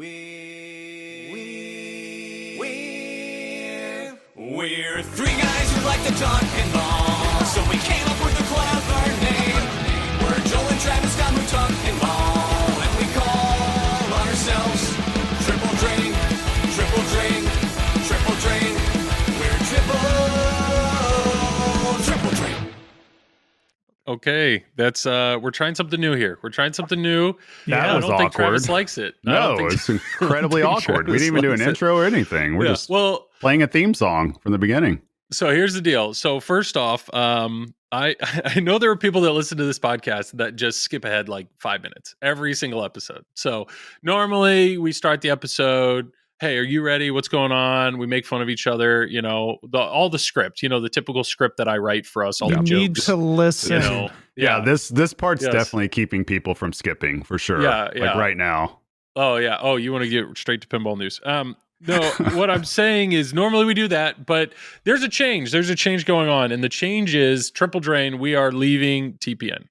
We're three guys who like to talk pinball, so we came up with a clever name. We're Joel and Travis Scott who talk pinball, and we call ourselves Triple Drain, Triple Drain, Triple Drain. We're Triple Drain. Okay, that's we're trying something new here. We're trying something new. That was I don't think awkward. Travis likes it. No, it's incredibly awkward. We didn't even do an intro or anything. We're just playing a theme song from the beginning. So here's the deal. So first off, I know there are people that listen to this podcast that just skip ahead like 5 minutes every single episode. So normally we start the episode, hey, are you ready? What's going on? We make fun of each other, you know, all the script, you know, the typical script that I write for us, all the jokes. You need to listen. You know, Yeah, this part's definitely keeping people from skipping for sure. Yeah, like right now. Oh, yeah. Oh, you want to get straight to pinball news. No, what I'm saying is normally we do that, but there's a change. There's a change going on. And the change is Triple Drain. We are leaving TPN.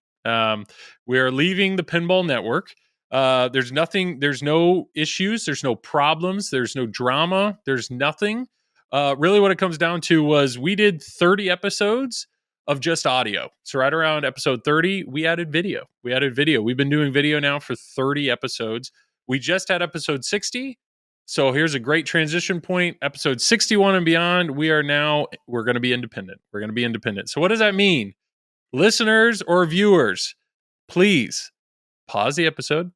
We are leaving the Pinball Network. There's no issues. There's no problems. There's no drama. There's nothing. Really what it comes down to was we did 30 episodes of just audio. So right around episode 30, we added video. We've been doing video now for 30 episodes. We just had episode 60. So here's a great transition point. Episode 61 and beyond, we're going to be independent. So what does that mean? Listeners or viewers, please pause the episode.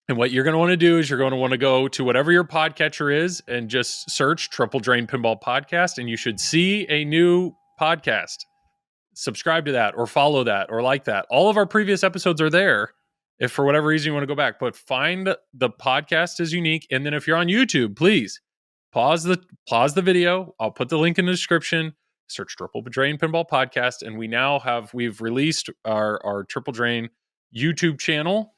And what you're going to want to do is you're going to want to go to whatever your podcatcher is and just search Triple Drain Pinball Podcast, and you should see a new podcast. Subscribe to that or follow that or like that. All of our previous episodes are there. If for whatever reason you want to go back, but find the podcast is unique. And then if you're on YouTube, please pause the video. I'll put the link in the description. Search Triple Drain Pinball Podcast. And we've released our Triple Drain YouTube channel.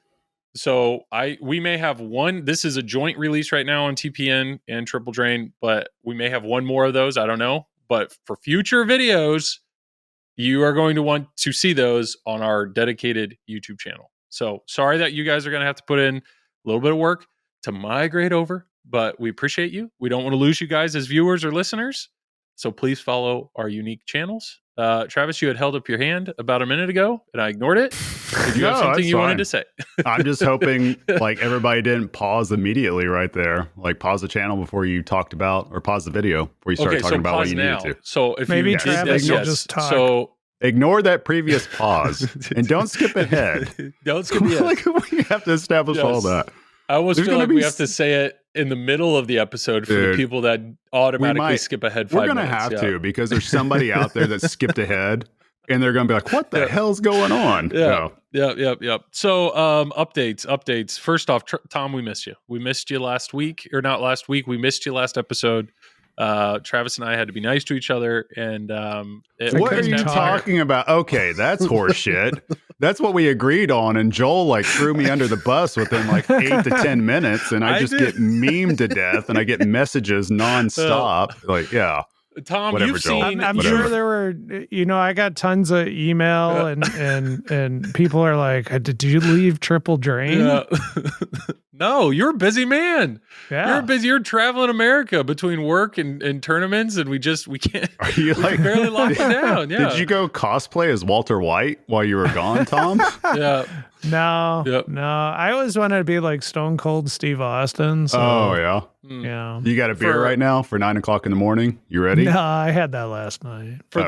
So we may have one. This is a joint release right now on TPN and Triple Drain, but we may have one more of those. I don't know. But for future videos, you are going to want to see those on our dedicated YouTube channel. So sorry that you guys are going to have to put in a little bit of work to migrate over, but we appreciate you. We don't want to lose you guys as viewers or listeners. So please follow our unique channels. Travis, you had held up your hand about a minute ago and I ignored it. Did you have something you wanted to say? I'm just hoping like everybody didn't pause immediately right there. Like pause the channel before you talked about, or pause the video before you started talking about what you needed to. So if maybe you Travis will just talk. So ignore that previous pause and don't skip ahead. Don't skip ahead. Like we have to establish all that. I almost feel like we have to say it in the middle of the episode for the people that automatically skip ahead 5 minutes. We're going to have to, because there's somebody out there that skipped ahead and they're going to be like, what the hell's going on? Yep. So updates. First off, Tom, we missed you. We missed you last week, or not last week. We missed you last episode. Travis and I had to be nice to each other, and what are you talking about? Okay, that's horseshit. That's what we agreed on, and Joel like threw me under the bus within like 8 to 10 minutes, and I just get memed to death, and I get messages nonstop. Tom, whatever, you've Joel. seen. I'm sure there were, I got tons of email and people are like, did you leave Triple Drain? No, you're a busy man. Yeah. You're busy. You're traveling America between work and tournaments, and we can't. Are you like barely lock it down? Yeah. Did you go cosplay as Walter White while you were gone, Tom? Yeah. No. I always wanted to be like Stone Cold Steve Austin. So, yeah. Yeah. You got a beer right now for 9 o'clock in the morning? You ready? No, I had that last night. For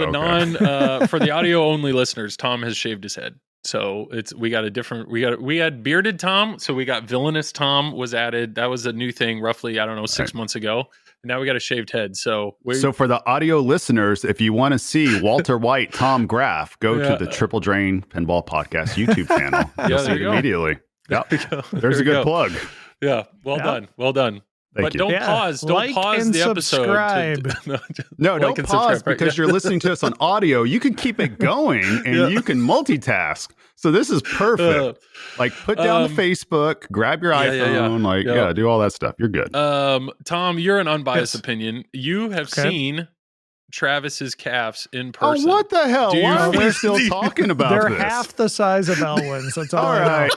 for the audio only listeners, Tom has shaved his head. So we had bearded Tom. So we got villainous Tom was added. That was a new thing roughly, 6 months ago. And now we got a shaved head. So for the audio listeners, if you want to see Walter White, Tom Graf, go to the Triple Drain Pinball Podcast YouTube channel. You'll see it immediately. Yep. There's a good plug. Yeah. Well done. Thank you. Don't pause. Don't pause the episode. Don't pause because you're listening to us on audio. You can keep it going and you can multitask. So this is perfect. Like put down the Facebook, grab your iPhone, do all that stuff. You're good. Tom, you're an unbiased opinion. You have seen Travis's calves in person. Oh, what the hell? Why are we still talking about They're this? half the size of Elwyn's. That's all right.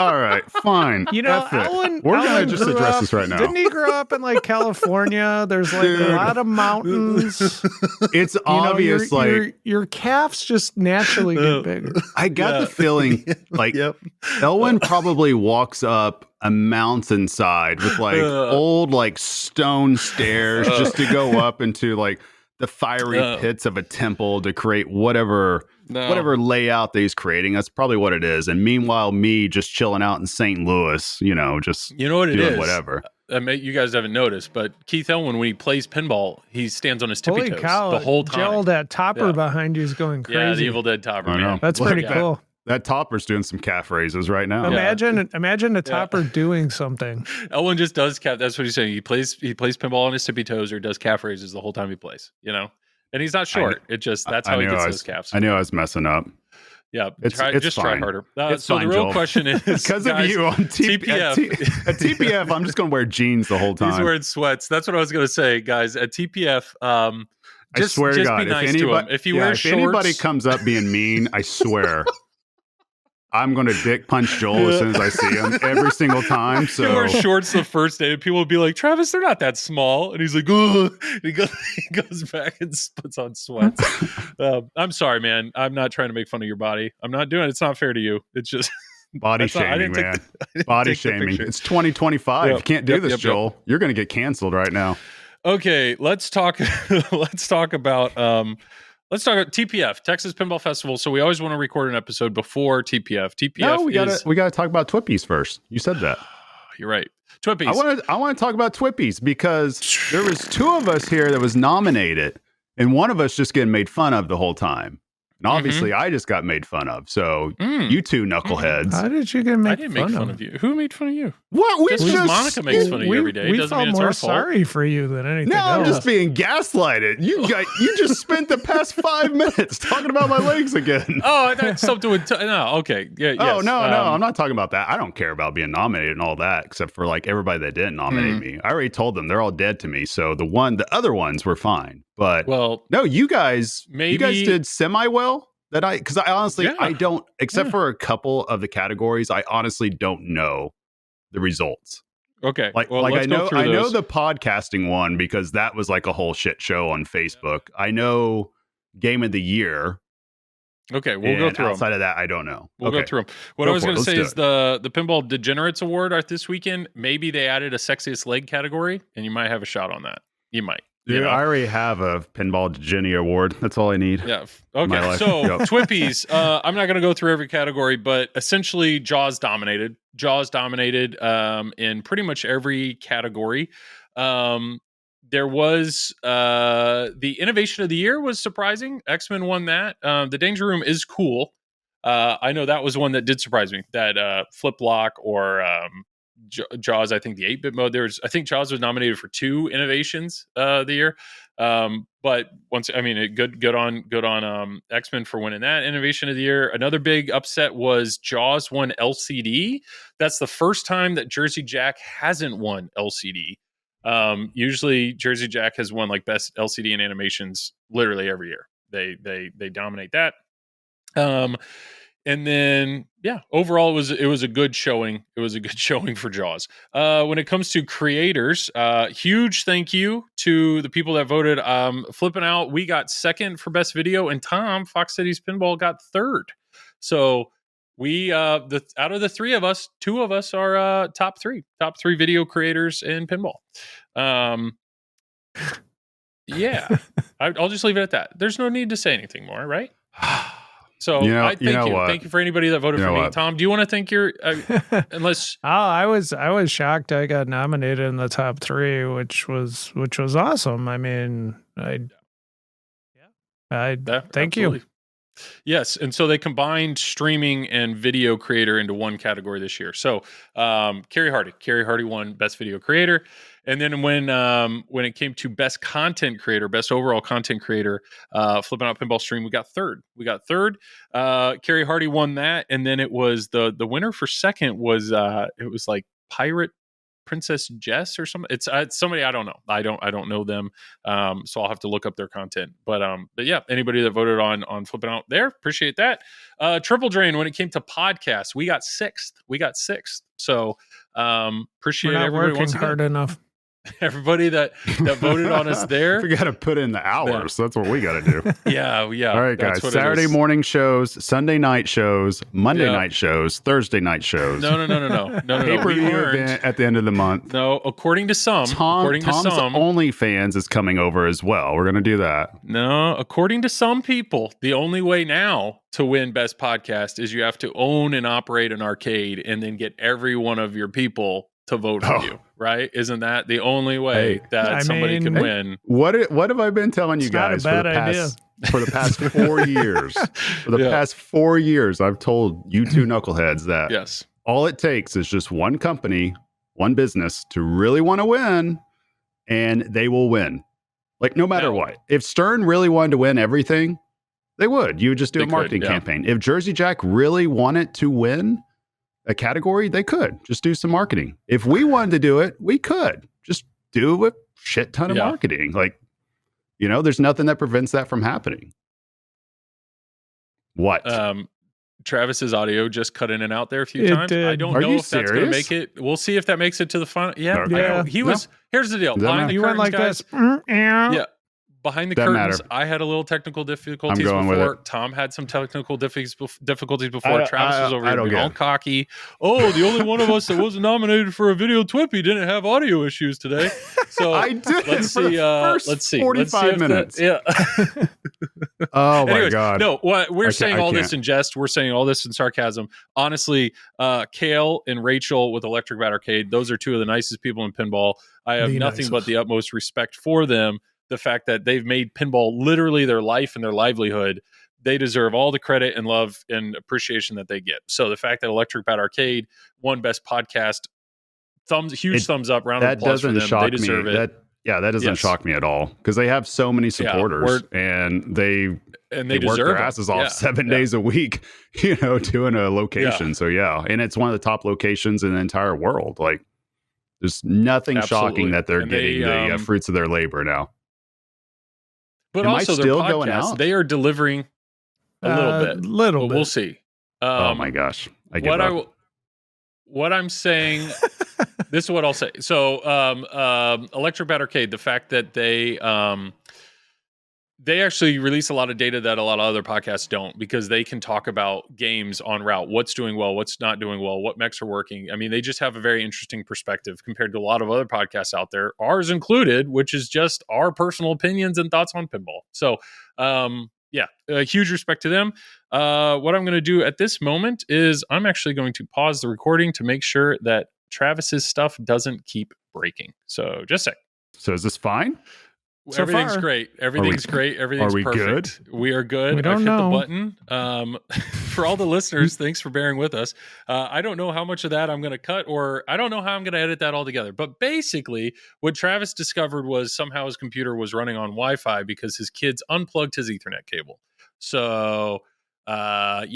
All right, fine. You know, F it. Ellen, We're Ellen gonna just grew address up- this right now. Didn't he grow up in like California? There's like Dude. a lot of mountains. It's You know, obvious, your calves just naturally get bigger. I got the feeling like Elwin probably walks up a mountainside with like old like stone stairs just to go up into like the fiery pits of a temple to create whatever layout that he's creating. That's probably what it is. And meanwhile, me just chilling out in St. Louis, just what it doing is? whatever. You guys haven't noticed, but Keith Elwin, when he plays pinball, he stands on his tippy Holy toes cow, the whole time. Joel, that topper behind you is going crazy. Yeah, the Evil Dead topper, I know. man. That's pretty cool. That topper's doing some calf raises right now. Imagine a topper doing something. Elwin just does calf. That's what he's saying. He plays pinball on his tippy toes or does calf raises the whole time he plays. And he's not short. That's how he gets those calves. I knew I was messing up. Yeah, it's try fine. harder. It's so fine, the real Joel. question is, because of guys, you on TPF. At TPF, I'm just going to wear jeans the whole time. He's wearing sweats. That's what I was going to say, guys. At TPF, I swear to God, be nice to him. If he wears shorts, anybody comes up being mean, I swear. I'm going to dick punch Joel as soon as I see him every single time. So he wears shorts the first day, and people will be like, "Travis, they're not that small," and he's like, "Ugh." And he goes back and puts on sweats. I'm sorry, man. I'm not trying to make fun of your body. I'm not doing it. It's not fair to you. It's just body shaming, man. Body shaming. It's 2025. Yep, You can't do this, Joel. You're going to get canceled right now. Okay, let's talk. Let's talk about TPF, Texas Pinball Festival. So we always want to record an episode before TPF. TPF. No, we gotta talk about Twippies first. You said that. You're right. Twippies. I want to talk about Twippies because there was two of us here that was nominated, and one of us just getting made fun of the whole time. And obviously, I just got made fun of. So you two knuckleheads. How did you get made fun of? I didn't make fun of you. Who made fun of you? What? Just because Monica makes fun of you every day We doesn't felt mean it's more our fault. sorry for you than anything No, else. I'm just being gaslighted. You just spent the past 5 minutes talking about my legs again. Oh, I thought something would. No, okay. Yeah. Oh, yes. no, I'm not talking about that. I don't care about being nominated and all that, except for like everybody that didn't nominate me. I already told them they're all dead to me. So the other ones were fine. But no, you guys did semi well. Because I honestly, I don't, except for a couple of the categories, I honestly don't know the results. Okay. I know the podcasting one because that was like a whole shit show on Facebook. I know Game of the Year. Okay, we'll go through outside them. of that, I don't know. We'll go through them. What I was going to say is the Pinball Degenerates Award art this weekend. Maybe they added a sexiest leg category, and you might have a shot on that. You might. Dude, I already have a Pinball Genie Award. That's all I need. Yeah. Okay. So Twippies, I'm not going to go through every category, but essentially Jaws dominated. In pretty much every category. There was the Innovation of the Year was surprising. X-Men won that. The Danger Room is cool. I know that was one that did surprise me. That Flip Lock or Jaws, I think the 8-bit mode. I think Jaws was nominated for 2 innovations the year. But good on X-Men for winning that Innovation of the Year. Another big upset was Jaws won LCD. That's the first time that Jersey Jack hasn't won LCD. Usually Jersey Jack has won like best LCD and animations literally every year. They dominate that. And then, overall, it was a good showing. It was a good showing for Jaws. When it comes to creators, huge thank you to the people that voted. Flipping out, we got second for best video, and Tom, Fox Cities Pinball, got third. So we, out of the 3 of us, 2 of us are top 3 video creators in pinball. I'll just leave it at that. There's no need to say anything more, right? So I thank you. Thank you for anybody that voted for me. Tom, do you want to thank your unless I was shocked I got nominated in the top 3, which was awesome. I mean, thank you. Yes, and so they combined streaming and video creator into one category this year. So Carrie Hardy won best video creator. And then when it came to best content creator, best overall content creator, Flipping Out Pinball Stream, we got third. Carrie Hardy won that, and then it was the winner for second was it was like Pirate Princess Jess or something. It's somebody I don't know. I don't know them. So I'll have to look up their content. But yeah, anybody that voted on flipping out there, appreciate that. Triple Drain, when it came to podcasts, we got sixth. So appreciate everybody working hard enough. Everybody that voted on us there. We got to put in the hours. That's what we got to do. Yeah. All right, guys. Saturday morning shows, Sunday night shows, Monday night shows, Thursday night shows. No. Pay-per-view event at the end of the month. No, according to some. Tom's OnlyFans is coming over as well. We're going to do that. No, according to some people, the only way now to win Best Podcast is you have to own and operate an arcade and then get every one of your people to vote for you, right? Isn't that the only way that somebody can win? What have I been telling you guys for the past 4 years? For the past 4 years, I've told you two knuckleheads that all it takes is just one company, one business to really want to win, and they will win. Like no matter what. If Stern really wanted to win everything, they would. You would just do a marketing campaign. If Jersey Jack really wanted to win a category, they could just do some marketing. If we wanted to do it, we could just do a shit ton of marketing. Like, there's nothing that prevents that from happening. What? Travis's audio just cut in and out there a few times. Did. I don't know if that's going to make it. We'll see if that makes it to the final. Yeah. He was. Here's the deal. You went like guys, this. Yeah. Behind the Doesn't curtains, matter. I had a little technical difficulties before. Tom had some technical difficulties before. Travis was over here being all cocky. Oh, the only one of us that wasn't nominated for a video Twippy didn't have audio issues today. So I did. Let's see. Let's see. 45 minutes. Oh my God. No, we're saying all this in jest. We're saying all this in sarcasm. Honestly, Kale and Rachel with Electric Bat Arcade, those are two of the nicest people in pinball. I have nothing but the utmost respect for them. The fact that they've made pinball literally their life and their livelihood, they deserve all the credit and love and appreciation that they get. So the fact that Electric Bat Arcade won Best Podcast, huge thumbs up, round of applause for them. They deserve it. That doesn't shock me at all because they have so many supporters and they work their asses off 7 days a week, doing a location. So and it's one of the top locations in the entire world. Like there's nothing shocking that they're getting the fruits of their labor now. But also their podcast, they are delivering a little bit. We'll see. Oh my gosh. What I'm saying, this is what I'll say. So Electric Bat Arcade, the fact that they actually release a lot of data that a lot of other podcasts don't, because they can talk about games on route, what's doing well, what's not doing well, what mechs are working. I mean, they just have a very interesting perspective compared to a lot of other podcasts out there, ours included, which is just our personal opinions and thoughts on pinball. So, a huge respect to them. What I'm going to do at this moment is I'm actually going to pause the recording to make sure that Travis's stuff doesn't keep breaking. So just a sec. So is this fine? So everything's great. Everything's great. Everything's perfect. Good? We are good. We don't know. Hit the button. For all the listeners, thanks for bearing with us. I don't know how much of that I'm going to cut, or I don't know how I'm going to edit that all together. But basically, what Travis discovered was somehow his computer was running on Wi-Fi because his kids unplugged his Ethernet cable. So, but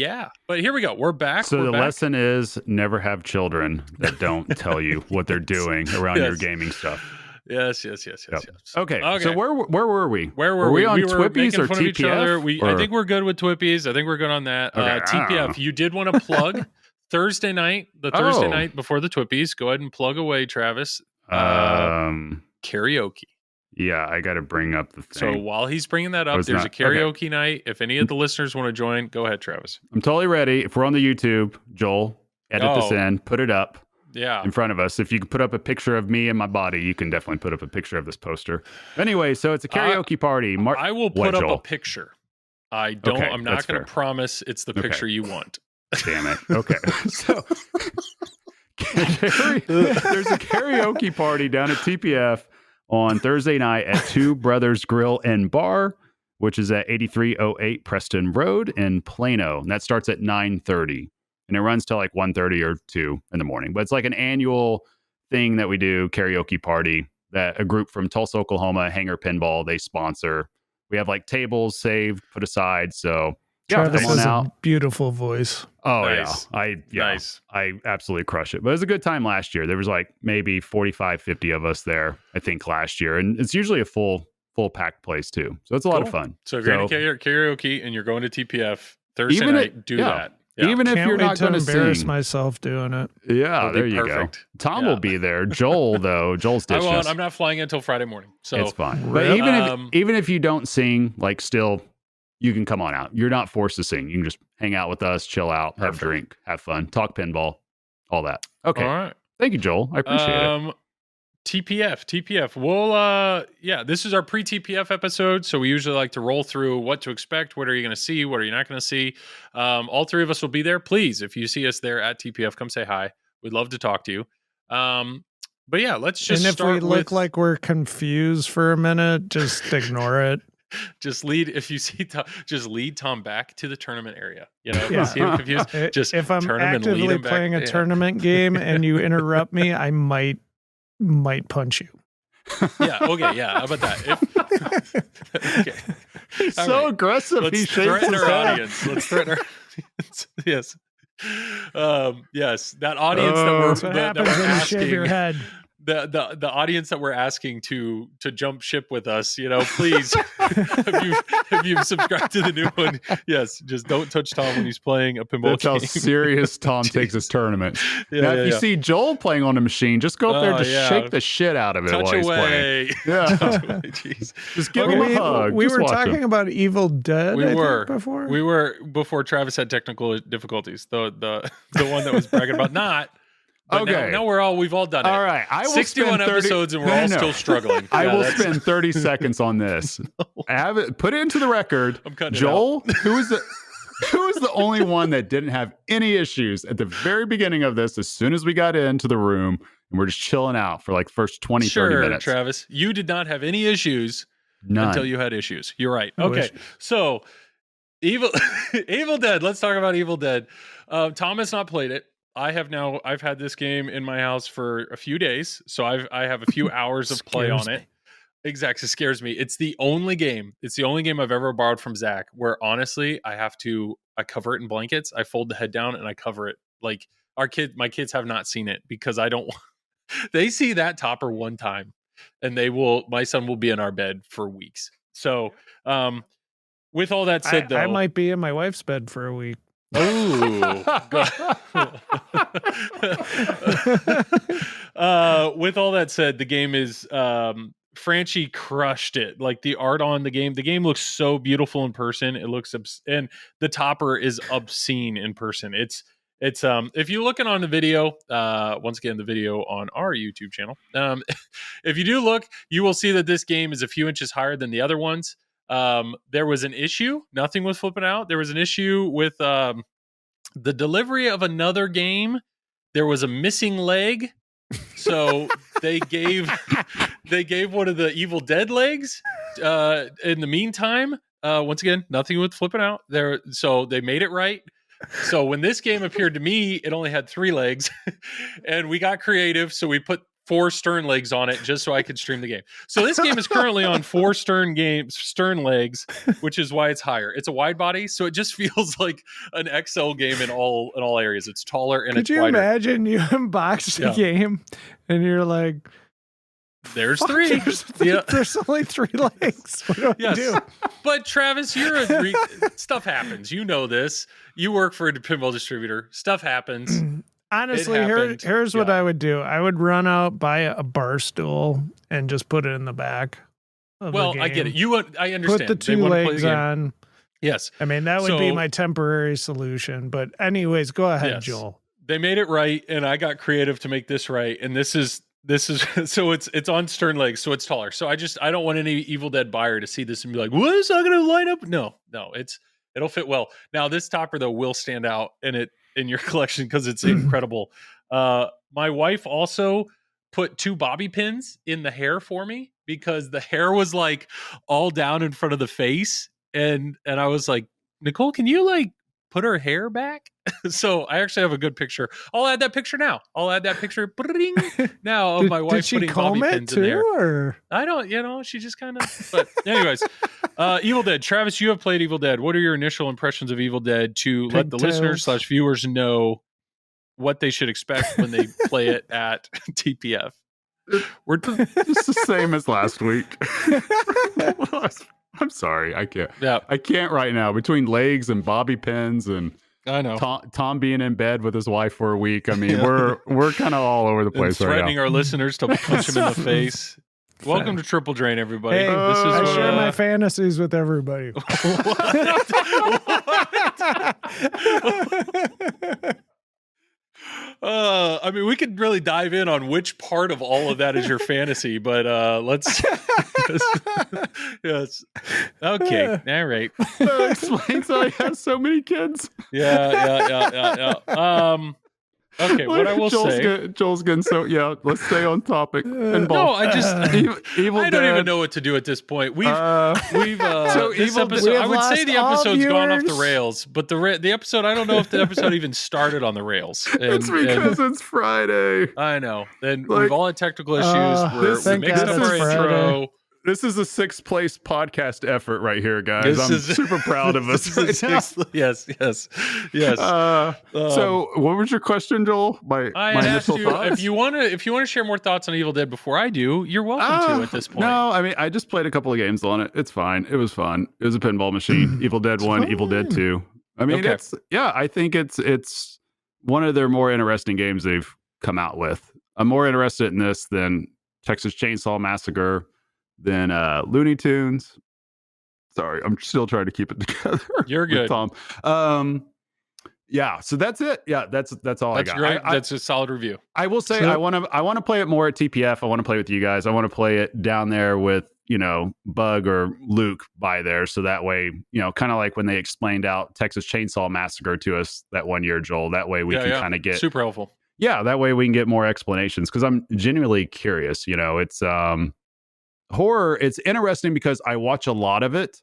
here we go. We're back. So lesson is never have children that don't tell you what they're doing around your gaming stuff. Yes. Okay. So where were we? Were we on Twippies or TPF? I think we're good with Twippies. I think we're good on that. Okay, TPF, you did want to plug Thursday night, Thursday night before the Twippies. Go ahead and plug away, Travis. Karaoke. Yeah, I got to bring up the thing. So while he's bringing that up, there's a karaoke night. If any of the listeners want to join, go ahead, Travis. I'm totally ready. If we're on the YouTube, Joel, edit this in, put it up. In front of us. If you can put up a picture of me and my body, you can definitely put up a picture of this poster. Anyway, so it's a karaoke party. I will put up a picture. I'm not going to promise it's the picture you want. Damn it. Okay. So there's a karaoke party down at TPF on Thursday night at Two Brothers Grill and Bar, which is at 8308 Preston Road in Plano. And that starts at 9:30. And it runs till like 1:30 or 2 in the morning. But it's like an annual thing that we do, karaoke party, that a group from Tulsa, Oklahoma, Hangar Pinball, they sponsor. We have like tables saved, put aside. So Travis come on has out. a beautiful voice. Oh Nice. Nice. I absolutely crush it. But it was a good time last year. There was like maybe 45, 50 of us there, I think, last year. And it's usually a full packed place too. So it's a lot of fun. So if you're going to karaoke and you're going to TPF Thursday night, do that. Yeah. Even if Can't you're wait not to going to embarrass sing. myself doing it. Yeah, It'll there be you perfect. go. Tom Yeah. will be there. Joel, though, Joel's I ditched won't. us. I'm not flying until Friday morning. So It's fine. Really? But even if you don't sing, like still, you can come on out. You're not forced to sing. You can just hang out with us, chill out, have a drink, have fun, talk pinball, all that. Okay. All right. Thank you, Joel. I appreciate it. TPF. Well, this is our pre-TPF episode, so we usually like to roll through what to expect, what are you going to see, what are you not going to see. All three of us will be there. Please, if you see us there at TPF, come say hi. We'd love to talk to you. But yeah, let's just And if start we look like we're confused for a minute, just ignore it. Just lead, if you see Tom, just lead Tom back to the tournament area. You know, if Yeah. you see him confused, just if I'm turn him and lead actively him back. playing a tournament game and you interrupt me, I might punch you. Yeah. Okay. Yeah. How about that? Okay. He's All so right. aggressive. Let's He shakes threaten his our head. audience. Let's threaten our audience. Yes. Yes. That audience That's what that happens we're when you shave your asking, head. the audience that we're asking to jump ship with us, you know, please, if you've subscribed to the new one, yes, just don't touch Tom when he's playing a pinball That's how game. serious Tom takes his tournaments. Yeah, now, yeah, if you yeah. see Joel playing on a machine, just go up there and Oh, just yeah. shake the shit out of it Touch while he's playing. away. Yeah. Touch away. Jeez. Just give Okay. him a hug. We Just were watch talking him. about Evil Dead. We I think, were before. We were before Travis had technical difficulties. The one that was bragging about not. But Okay. now we've all done it. All right. I will 61 spend 30 episodes and we're No, all no. still struggling. I Yeah, will that's- spend 30 seconds on this. Have it, put it into the record. I'm cutting it Joel, who is the only one that didn't have any issues at the very beginning of this, as soon as we got into the room and we're just chilling out for like first 20, 30 minutes. Travis, you did not have any issues None. until you had issues. You're right. I Okay. wish. So Evil Dead. Let's talk about Evil Dead. Tom has not played it. I've had this game in my house for a few days, so I have a few hours of play on it. Exactly, scares me. It's the only game I've ever borrowed from Zach where honestly I cover it in blankets. I fold the head down and I cover it. Like my kids have not seen it because I don't. They see that topper one time, and my son will be in our bed for weeks. So, with all that said, though, I might be in my wife's bed for a week. With all that said, the game is Franchi crushed it. Like the art on the game looks so beautiful in person. It looks and the topper is obscene in person. It's if you're looking on the video, once again the video on our YouTube channel, if you do look, you will see that this game is a few inches higher than the other ones. There was an issue. Nothing was flipping out. There was an issue with the delivery of another game. There was a missing leg, so they gave one of the Evil Dead legs. In the meantime, once again, nothing was flipping out there. So they made it right. So when this game appeared to me, it only had 3 legs, and we got creative. So we put 4 stern legs on it just so I could stream the game. So this game is currently on 4 stern legs, which is why it's higher. It's a wide body, so it just feels like an XL game in all areas. It's taller and it's Could you wider. imagine you unbox the game and you're like, There's "Fuck, 3. Yeah. There's only 3 legs. What do I Yes. do?" But Travis, stuff happens. You know this. You work for a pinball distributor. Stuff happens. Honestly, happened. here's what Yeah. I would do. I would run out, buy a bar stool, and just put it in the back of the Well, game. I get it. I understand. Put the They 2 wanna play the legs game. on. Yes. I mean, that would be So- my temporary solution. But anyways, go ahead, Yes. Joel. They made it right, and I got creative to make this right. And this is so it's on stern legs, so it's taller. So I don't want any Evil Dead buyer to see this and be like, "What is that going to line up?" No, it'll fit well. Now this topper though will stand out in your collection because it's incredible. My wife also put 2 bobby pins in the hair for me because the hair was like all down in front of the face, and I was like, Nicole, can you like put her hair back. So I actually have a good picture. I'll add that picture now. I'll add that picture now of my wife did she putting comb bobby it pins too, in there. or I don't, she just kind of, but anyways, Evil Dead. Travis, you have played Evil Dead. What are your initial impressions of Evil Dead to let the listeners / viewers know what they should expect when they play it at TPF? We're just the same as last week. I'm sorry, I can't. Yeah, I can't right now. Between legs and bobby pins and I know Tom being in bed with his wife for a week. I mean, we're kind of all over the place right now. Threatening our listeners to punch him in the face. Welcome to Triple Drain, everybody. Hey, this is I share my fantasies with everybody. I mean, we could really dive in on which part of all of that is your fantasy, but let's. Yes. Okay. All right. That explains why he has so many kids. Yeah. Okay. What I will say, Joel's getting so let's stay on topic. No, I just Evil I Dead. don't even know what to do at this point. We've so this Evil episode. Dead- I would say the episode's viewers. gone off the rails, but the episode. I don't know if the episode even started on the rails. It's because it's Friday. I know. Then Like, we've all had technical issues. We thank mixed God up it's our Friday. intro. This is a 6th place podcast effort right here, guys. I'm super proud of us. Right now. Yes. So, what was your question, Joel? My asked initial you thoughts. if you want to share more thoughts on Evil Dead before I do. You're welcome to at this point. No, I mean, I just played a couple of games on it. It's fine. It was fun. It was a pinball machine. Evil Dead 1, Evil Dead 2. I mean, Okay. I think it's one of their more interesting games they've come out with. I'm more interested in this than Texas Chainsaw Massacre, than Looney Tunes. Sorry, I'm still trying to keep it together. You're good, Tom. Yeah, so that's it. Yeah, that's all That's I got. great. That's a solid review. I will say I want to play it more at TPF. I want to play with you guys. I want to play it down there with, Bug or Luke by there. So that way, kind of like when they explained out Texas Chainsaw Massacre to us that one year, Joel, that way we can kind of get super helpful. Yeah, that way we can get more explanations, because I'm genuinely curious. It's horror. It's interesting because I watch a lot of it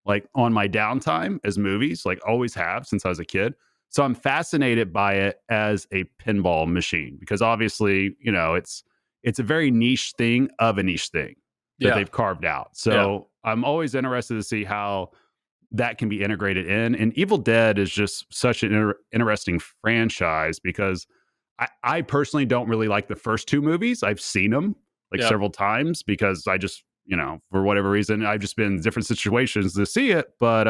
like on my downtime as movies, like always have since I was a kid. So I'm fascinated by it as a pinball machine, because obviously, it's a very niche thing of a niche thing that they've carved out. So I'm always interested to see how that can be integrated in. And Evil Dead is just such an interesting franchise, because I personally don't really like the first 2 movies. I've seen them several times, because I just, for whatever reason, I've just been in different situations to see it. But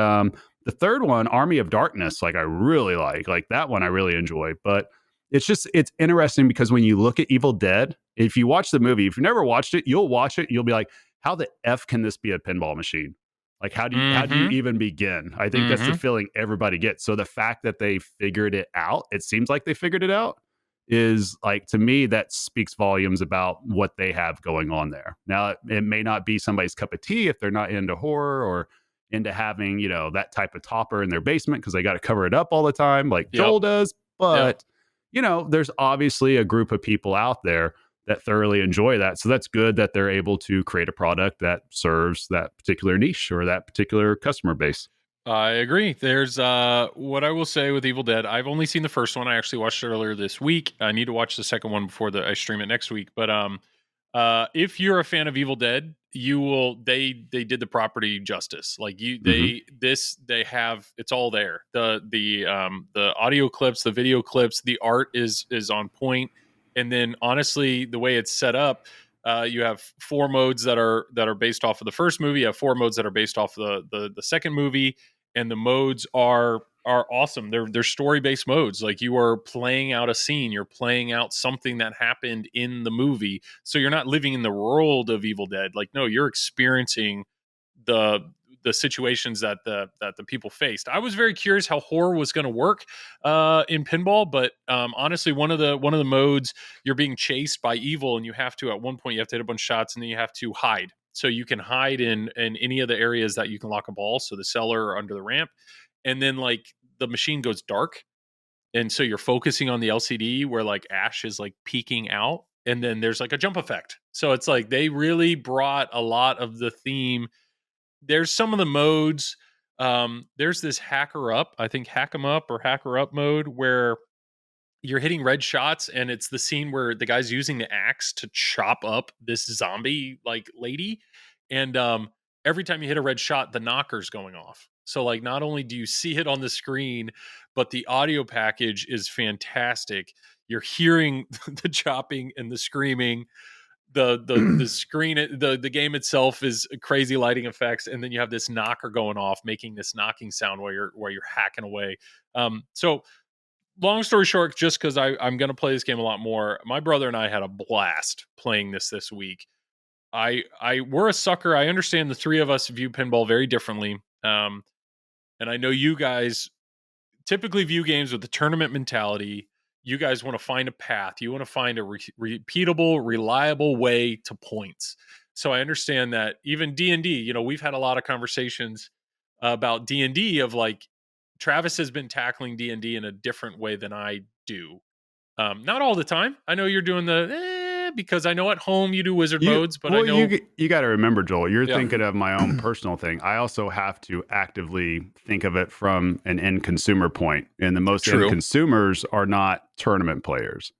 the third one, Army of Darkness, I really like that one. I really enjoy. But it's interesting because when you look at Evil Dead, if you watch the movie, if you've never watched it, you'll watch it. You'll be like, how the F can this be a pinball machine? Like, how do you even begin? I think that's the feeling everybody gets. So the fact that they figured it out, it seems like they figured it out, is like, to me, that speaks volumes about what they have going on there. Now, it may not be somebody's cup of tea if they're not into horror or into having, that type of topper in their basement, because they got to cover it up all the time like Joel does. But, there's obviously a group of people out there that thoroughly enjoy that. So that's good that they're able to create a product that serves that particular niche or that particular customer base. I agree. There's what I will say with Evil Dead. I've only seen the first one. I actually watched it earlier this week. I need to watch the second one before I stream it next week. But if you're a fan of Evil Dead, you will. They did the property justice. Like they have, it's all there. The audio clips, the video clips, the art is on point. And then honestly, the way it's set up, you have 4 modes that are based off of the first movie. You have 4 modes that are based off the second movie, and the modes are awesome. They're story-based modes. Like, you are playing out a scene, you're playing out something that happened in the movie. So you're not living in the world of Evil Dead. Like, no, you're experiencing the situations that the people faced. I was very curious how horror was going to work in pinball, but honestly, one of the modes, you're being chased by evil, and you have to, at one point, you have to hit a bunch of shots, and then you have to hide. So you can hide in any of the areas that you can lock a ball, so the cellar or under the ramp, and then like the machine goes dark, and so you're focusing on the LCD where like Ash is like peeking out, and then there's like a jump effect. So it's like they really brought a lot of the theme. There's some of the modes there's this hacker up, I think hack 'em up or hacker up mode where you're hitting red shots, and it's the scene where the guy's using the axe to chop up this zombie like lady, and every time you hit a red shot, the knocker's going off. So like, not only do you see it on the screen, but the audio package is fantastic. You're hearing the chopping and the screaming. The screen, the game itself is crazy lighting effects, and then you have this knocker going off, making this knocking sound while you're hacking away. So long story short, just because I'm going to play this game a lot more, my brother and I had a blast playing this week. We're a sucker. I understand the three of us view pinball very differently. And I know you guys typically view games with the tournament mentality. You guys want to find a path. You want to find a repeatable, reliable way to points. So I understand that even D&D, we've had a lot of conversations about D&D of like, Travis has been tackling D&D in a different way than I do. Not all the time. I know you're doing because I know at home you do wizard modes, but I know you got to remember, Joel, you're thinking of my own personal thing. I also have to actively think of it from an end consumer point, and the most end consumers are not tournament players.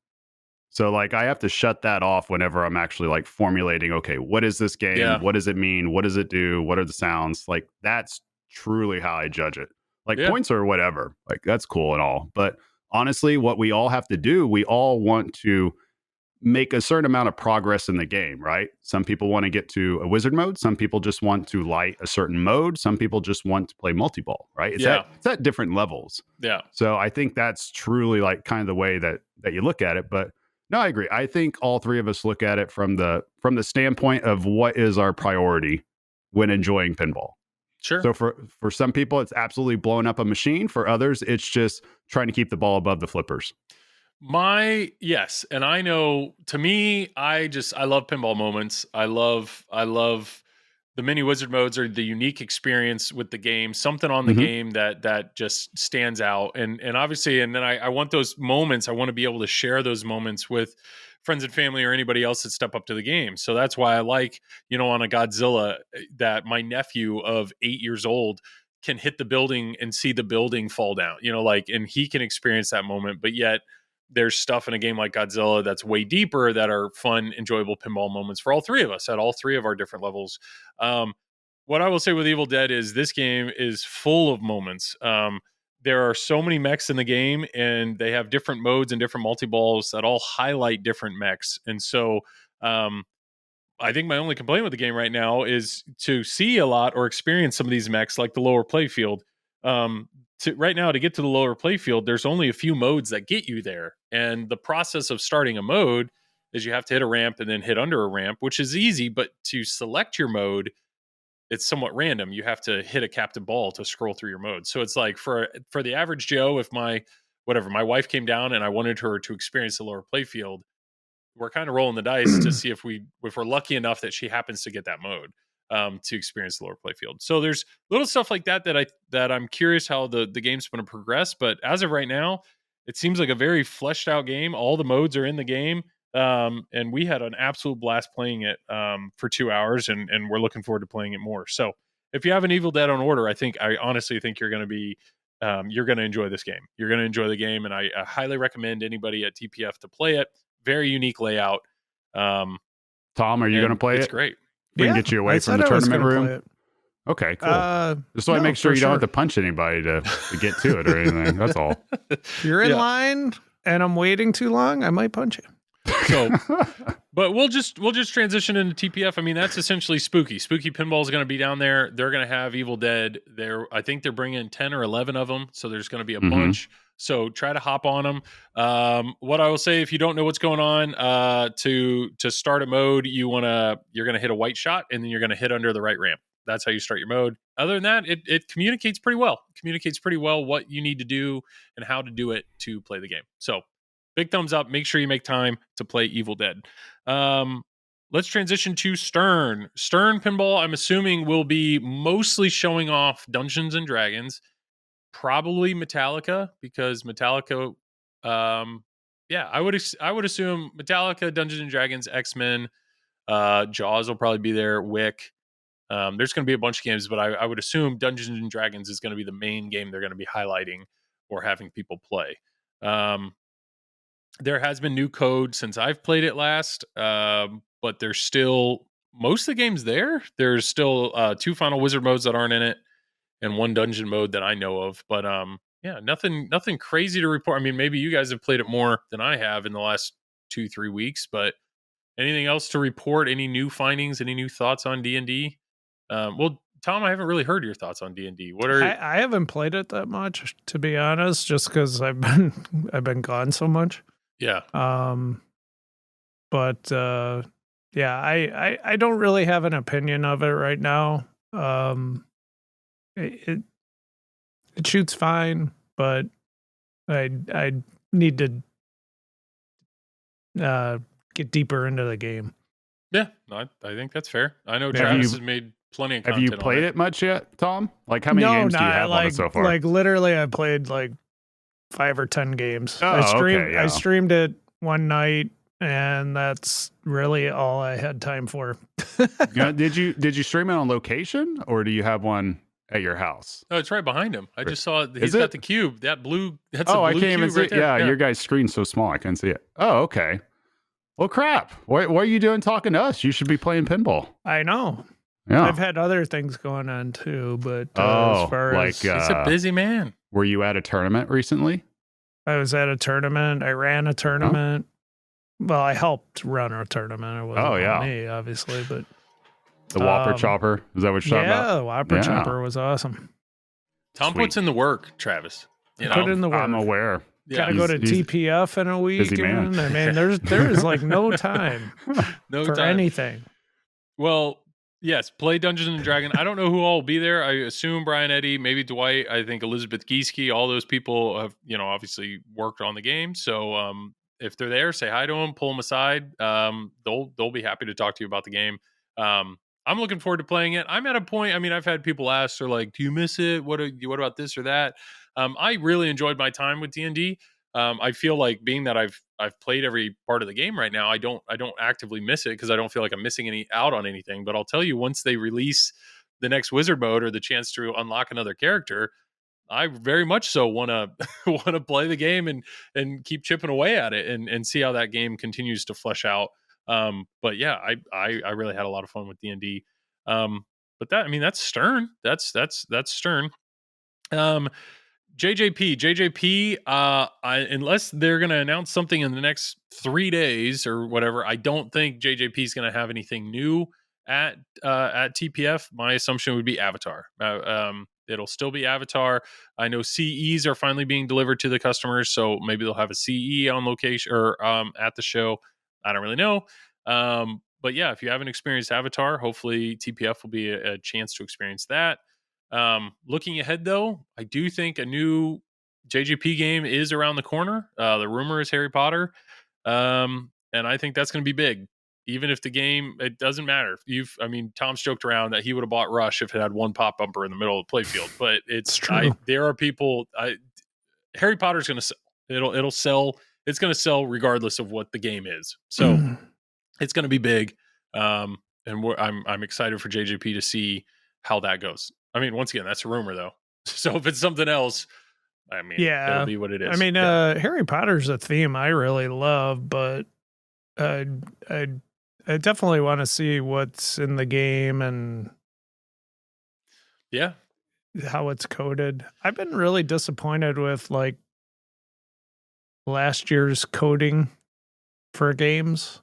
So like, I have to shut that off whenever I'm actually like formulating, okay, what is this game? Yeah. What does it mean? What does it do? What are the sounds? Like, that's truly how I judge it. Like, points or whatever, like, that's cool and all. But honestly, what we all have to do, we all want to make a certain amount of progress in the game, right? Some people want to get to a wizard mode. Some people just want to light a certain mode. Some people just want to play multi-ball, right? It's at different levels. Yeah. So I think that's truly like kind of the way that you look at it. But no, I agree. I think all three of us look at it from the standpoint of what is our priority when enjoying pinball. Sure. So for some people, it's absolutely blowing up a machine. For others, it's just trying to keep the ball above the flippers. Yes. And I know, to me, I love pinball moments. I love the mini wizard modes are the unique experience with the game, something on the game that just stands out. And obviously, and then I want those moments. I want to be able to share those moments with friends and family or anybody else that step up to the game. So that's why I like, on a Godzilla, that my nephew of 8 years old can hit the building and see the building fall down, and he can experience that moment. But yet there's stuff in a game like Godzilla that's way deeper that are fun, enjoyable pinball moments for all three of us at all three of our different levels. What I will say with Evil Dead is this game is full of moments. There are so many mechs in the game, and they have different modes and different multi-balls that all highlight different mechs. And so I think my only complaint with the game right now is to see a lot or experience some of these mechs like the lower playfield. Right now, to get to the lower playfield, there's only a few modes that get you there. And the process of starting a mode is you have to hit a ramp and then hit under a ramp, which is easy. But to select your mode, it's somewhat random. You have to hit a captive ball to scroll through your mode. So it's like for the average Joe, if my wife came down and I wanted her to experience the lower playfield, we're kind of rolling the dice to see if we're lucky enough that she happens to get that mode to experience the lower playfield. So there's little stuff like that I'm curious how the game's going to progress. But as of right now, it seems like a very fleshed out game. All the modes are in the game. And we had an absolute blast playing it for 2 hours, and we're looking forward to playing it more. So if you have an Evil Dead on order, I honestly think you're going to enjoy this game. You're going to enjoy the game, and I highly recommend anybody at TPF to play it. Very unique layout. Tom, are you going to play it? It's great. We can get you away from the tournament room. Okay, cool. Just so I make sure you don't have to punch anybody to get to it or anything. That's all. If you're in line and I'm waiting too long, I might punch you. So, but we'll just transition into TPF. I mean, that's essentially Spooky. Spooky Pinball is going to be down there. They're going to have Evil Dead there. I think they're bringing 10 or 11 of them. So there's going to be a bunch. So try to hop on them. What I will say, if you don't know what's going on, to start a mode, you're going to hit a white shot, and then you're going to hit under the right ramp. That's how you start your mode. Other than that, it communicates pretty well. What you need to do and how to do it to play the game. So big thumbs up. Make sure you make time to play Evil Dead. Let's transition to Stern. Stern Pinball, I'm assuming, will be mostly showing off Dungeons and Dragons. Probably Metallica, because Metallica, I would assume Metallica, Dungeons and Dragons, X-Men, Jaws will probably be there, Wick. There's going to be a bunch of games, but I would assume Dungeons and Dragons is going to be the main game they're going to be highlighting or having people play. There has been new code since I've played it last, but there's still most of the games there. There's still 2 final wizard modes that aren't in it, and 1 dungeon mode that I know of. But yeah, nothing crazy to report. I mean, maybe you guys have played it more than I have in the last 2-3 weeks, but anything else to report? Any new findings? Any new thoughts on D&D? Well, Tom, I haven't really heard your thoughts on D&D. What are I haven't played it that much, to be honest, just because I've been gone so much. Yeah. But yeah, I don't really have an opinion of it right now. It shoots fine, but I need to get deeper into the game. Yeah, I think that's fair. I know Travis has made plenty of content. Have you played it much yet, Tom? Like, how many games do you have on it so far? Like, literally, I played like 5 or 10 games. Oh, I streamed it one night, and that's really all I had time for. Did you stream it on location, or do you have one at your house? Oh, it's right behind him. I just saw he's got the cube. That blue. That's I a blue can't even cube see right it. there. Yeah, your guy's screen's so small I couldn't see it. Oh, okay. Well, crap. What are you doing talking to us? You should be playing pinball. I know. Yeah. I've had other things going on too, but as far as he's a busy man. Were you at a tournament recently? I was at a tournament. I ran a tournament. Well, I helped run a tournament. It wasn't me, obviously, but the Whopper Chopper. Is that what you're talking about? Yeah, the Whopper Chopper was awesome. Tom puts in the work, Travis. Put in the work. I'm aware. Got to go to TPF in a weekend. I mean, there is like no time for anything. Well, yes, play Dungeons and Dragons. I don't know who all will be there. I assume Brian Eddy, maybe Dwight. I think Elizabeth Gieske. All those people have, obviously worked on the game. So if they're there, say hi to them, pull them aside. They'll be happy to talk to you about the game. I'm looking forward to playing it. I'm at a point. I mean, I've had people ask, they're like, "Do you miss it? What about this or that?" I really enjoyed my time with D&D. I feel like, being that I've played every part of the game right now, I don't actively miss it because I don't feel like I'm missing out on anything. But I'll tell you, once they release the next wizard mode or the chance to unlock another character, I very much so want to play the game and keep chipping away at it and see how that game continues to flesh out. But yeah, I really had a lot of fun with D&D. But that's Stern. That's Stern. JJP, unless they're going to announce something in the next 3 days or whatever, I don't think JJP is going to have anything new at TPF. My assumption would be Avatar. It'll still be Avatar. I know CEs are finally being delivered to the customers, so maybe they'll have a CE on location or at the show. I don't really know. But yeah, if you haven't experienced Avatar, hopefully TPF will be a chance to experience that. Looking ahead, though, I do think a new JJP game is around the corner. The rumor is Harry Potter. And I think that's going to be big. Even if the game, it doesn't matter. Tom's joked around that he would have bought Rush if it had one pop bumper in the middle of the playfield, but it's true. There are people, Harry Potter's going to sell. It'll sell. It's going to sell regardless of what the game is. So it's going to be big. And I'm excited for JJP to see how that goes. I mean, once again, that's a rumor though. So if it's something else, it'll be what it is. Harry Potter's a theme I really love, but I definitely want to see what's in the game and how it's coded. I've been really disappointed with like last year's coding for games.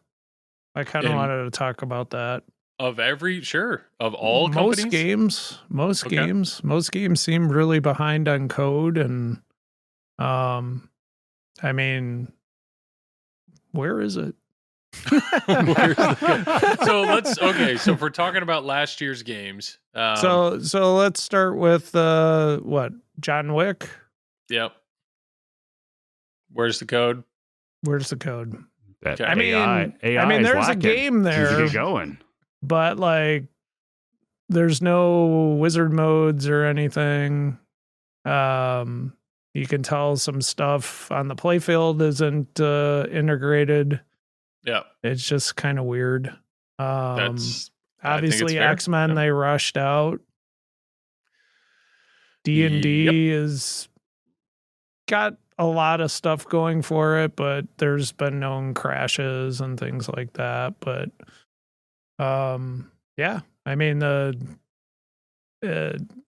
I kind of wanted to talk about that. Of all companies? Most games seem really behind on code, and where is it? So if we're talking about last year's games, so let's start with John Wick. Yep. Where's the code? That okay. AI there's lacking. a game there. Needs to get going. But like, there's no wizard modes or anything. You can tell some stuff on the playfield isn't integrated. Yeah, it's just kind of weird. I Obviously, X-Men, they rushed out. D&D is got a lot of stuff going for it, but there's been known crashes and things like that. But yeah, I mean,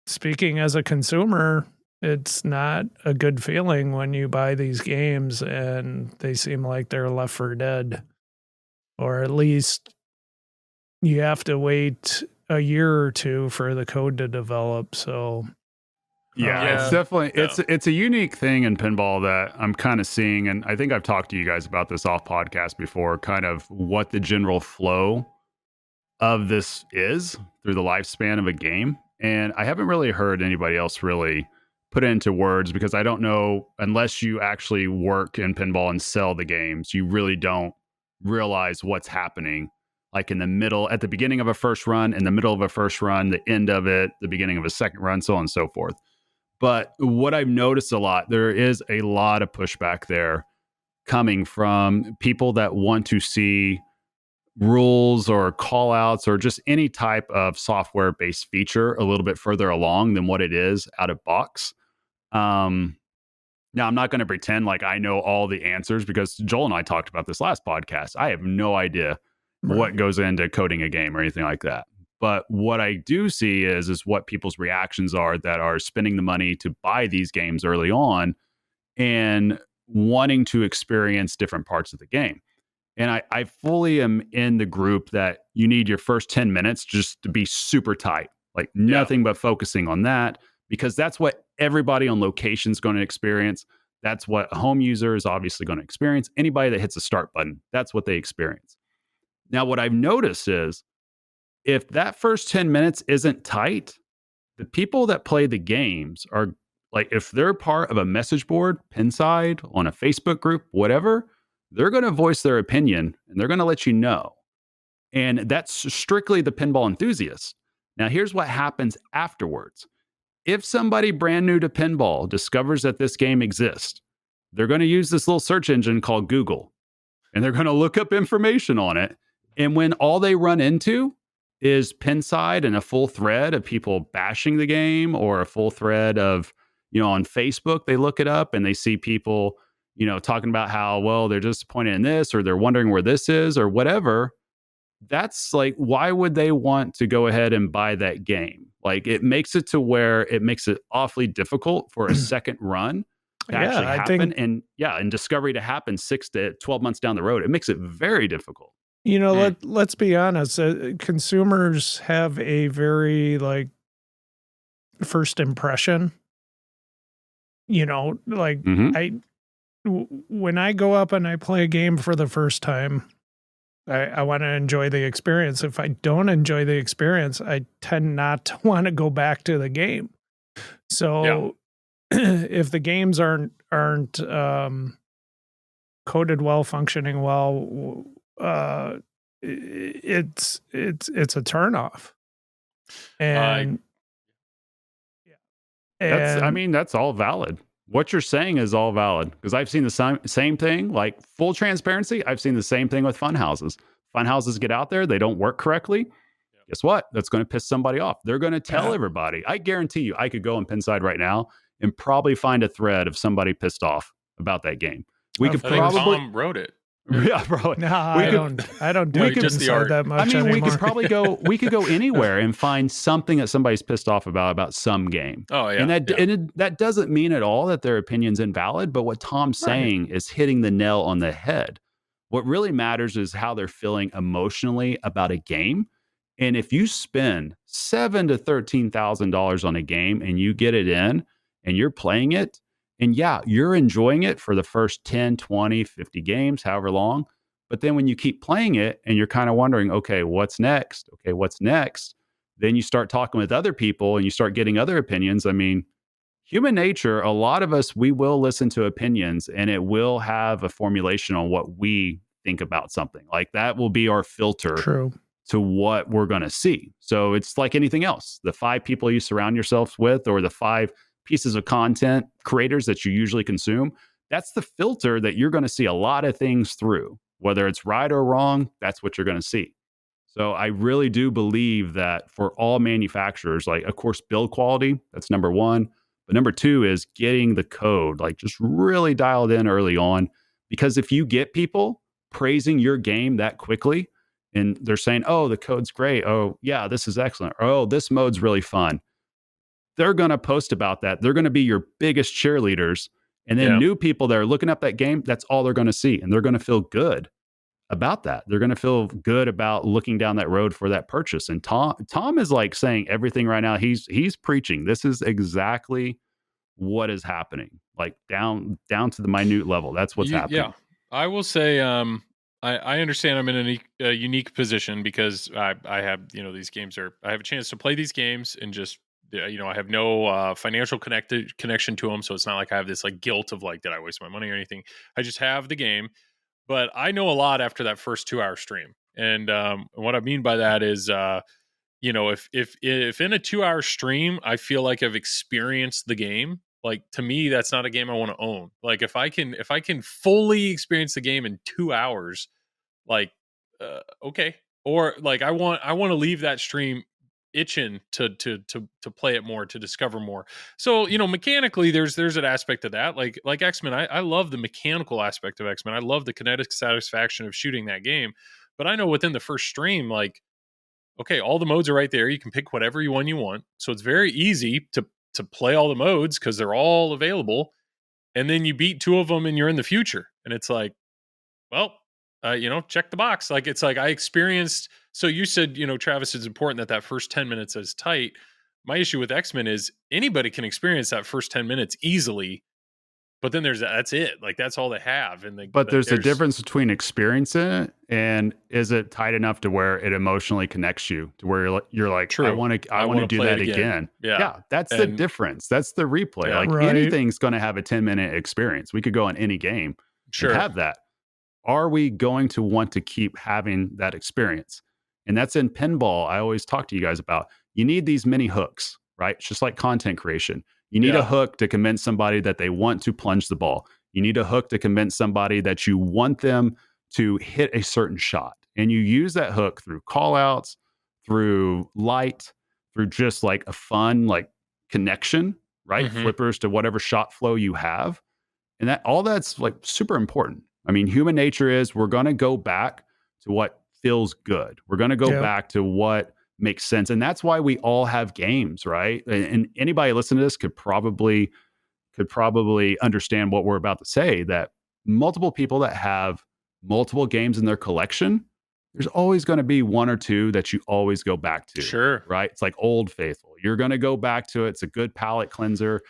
speaking as a consumer, it's not a good feeling when you buy these games and they seem like they're left for dead, or at least you have to wait a year or two for the code to develop. So yeah, it's definitely it's a unique thing in pinball that I'm kind of seeing, and I think I've talked to you guys about this off podcast before, kind of what the general flow of this is through the lifespan of a game. And I haven't really heard anybody else really put it into words, because I don't know, unless you actually work in pinball and sell the games, you really don't realize what's happening, like in the middle, at the beginning of a first run, in the middle of a first run, the end of it, the beginning of a second run, so on and so forth. But what I've noticed a lot, there is a lot of pushback there coming from people that want to see rules or call outs or just any type of software based feature a little bit further along than what it is out of box. Now, I'm not going to pretend like I know all the answers, because Joel and I talked about this last podcast. I have no idea what goes into coding a game or anything like that. But what I do see is what people's reactions are that are spending the money to buy these games early on and wanting to experience different parts of the game. And I fully am in the group that you need your first 10 minutes just to be super tight, like nothing but focusing on that, because that's what everybody on location is going to experience. That's what a home user is obviously going to experience. Anybody that hits the start button, that's what they experience. Now, what I've noticed is if that first 10 minutes isn't tight, the people that play the games are like, if they're part of a message board, Pinside, on a Facebook group, whatever, they're going to voice their opinion and they're going to let you know. And that's strictly the pinball enthusiast. Now, here's what happens afterwards. If somebody brand new to pinball discovers that this game exists, they're going to use this little search engine called Google, and they're going to look up information on it. And when all they run into is Pinside and a full thread of people bashing the game, or a full thread of, on Facebook, they look it up and they see people, talking about how, well, they're disappointed in this, or they're wondering where this is, or whatever. That's like, why would they want to go ahead and buy that game? Like, it makes it to where it makes it awfully difficult for a second run to actually happen. And discovery to happen 6 to 12 months down the road. It makes it very difficult. Let's be honest. Consumers have a very first impression. When I go up and I play a game for the first time, I want to enjoy the experience. If I don't enjoy the experience, I tend not to want to go back to the game. So if the games aren't coded well, functioning well, it's a turnoff. And that's all valid. What you're saying is all valid, because I've seen the same thing. Like, full transparency, I've seen the same thing with fun houses. Fun houses get out there, they don't work correctly. Yep. Guess what? That's going to piss somebody off. They're going to tell everybody. I guarantee you, I could go on Pinside right now and probably find a thread of somebody pissed off about that game. We could probably Tom wrote it. Yeah, probably. No, I don't do Pinside that much anymore. We could probably we could go anywhere and find something that somebody's pissed off about some game. Oh, yeah. And that doesn't mean at all that their opinion's invalid, but what Tom's saying is hitting the nail on the head. What really matters is how they're feeling emotionally about a game. And if you spend $7,000 to $13,000 on a game and you get it in and you're playing it, and you're enjoying it for the first 10, 20, 50 games, however long. But then when you keep playing it and you're kind of wondering, okay, what's next? Then you start talking with other people and you start getting other opinions. I mean, human nature, a lot of us, we will listen to opinions and it will have a formulation on what we think about something. Like, that will be our filter to what we're going to see. So it's like anything else. The 5 people you surround yourself with, or the 5 pieces of content creators that you usually consume, that's the filter that you're going to see a lot of things through. Whether it's right or wrong, that's what you're going to see. So I really do believe that for all manufacturers, like of course, build quality, that's number one. But number two is getting the code, like just really dialed in early on. Because if you get people praising your game that quickly and they're saying, oh, the code's great. Oh, yeah, this is excellent. Or, oh, this mode's really fun. They're going to post about that. They're going to be your biggest cheerleaders. And then new people that are looking up that game, that's all they're going to see. And they're going to feel good about that. They're going to feel good about looking down that road for that purchase. And Tom is like saying everything right now. He's preaching. This is exactly what is happening. Like down to the minute level. That's what's happening. Yeah. I will say I understand I'm in a unique position because I have, these games I have a chance to play these games and just I have no financial connection to them. So it's not like I have this like guilt of like, did I waste my money or anything? I just have the game. But I know a lot after that first 2-hour stream. And what I mean by that is, if in a 2-hour stream, I feel like I've experienced the game, like to me, that's not a game I want to own. Like if I can fully experience the game in 2 hours, like, okay. Or like I want to leave that stream itching to play it more, to discover more. So mechanically there's an aspect of that, like X-Men. I love the mechanical aspect of X-Men. I love the kinetic satisfaction of shooting that game. But I know within the first stream, like, okay, all the modes are right there. You can pick whatever one you want, so it's very easy to play all the modes because they're all available. And then you beat 2 of them and you're in the future, and it's like, well, check the box. Like, it's like I experienced. So you said, Travis, it's important that first 10 minutes is tight. My issue with X-Men is anybody can experience that first 10 minutes easily, but then that's it. Like, that's all they have. And there's a difference between experiencing it and is it tight enough to where it emotionally connects you to where you're like, true, I want to do that again. Yeah. That's the difference. That's the replay. Yeah, like anything's going to have a 10-minute experience. We could go on any game and have that. Are we going to want to keep having that experience? And that's in pinball. I always talk to you guys about, you need these mini hooks, right? It's just like content creation. You need a hook to convince somebody that they want to plunge the ball. You need a hook to convince somebody that you want them to hit a certain shot. And you use that hook through call outs, through light, through just like a fun, like connection, right? Mm-hmm. Flippers to whatever shot flow you have. And that's like super important. I mean, human nature is we're going to go back to what feels good. We're going to go back to what makes sense. And that's why we all have games, right? And anybody listening to this could probably understand what we're about to say, that multiple people that have multiple games in their collection, there's always going to be 1 or 2 that you always go back to. Sure. Right? It's like Old Faithful. You're going to go back to it. It's a good palate cleanser.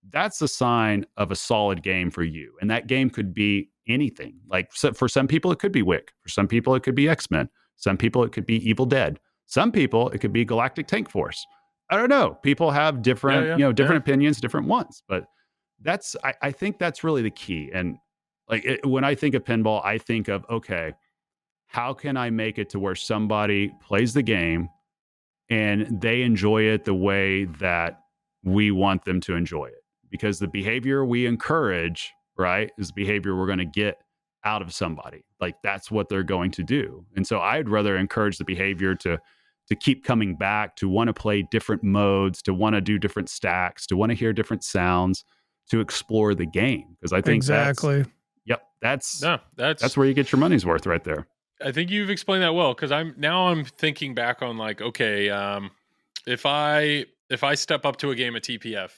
That's a sign of a solid game for you. And that game could be anything. Like, so for some people, it could be Wick. For some people, it could be X-Men. Some people, it could be Evil Dead. Some people, it could be Galactic Tank Force. I don't know. People have different, different opinions, different ones. But I think that's really the key. And like when I think of pinball, I think of, okay, how can I make it to where somebody plays the game and they enjoy it the way that we want them to enjoy it? Because the behavior we encourage, right, is the behavior we're going to get out of somebody. Like, that's what they're going to do. And so I'd rather encourage the behavior to keep coming back, to want to play different modes, to want to do different stacks, to want to hear different sounds, to explore the game. Because I think that's where you get your money's worth right there. I think you've explained that well, because I'm thinking back on like, okay, if I step up to a game at TPF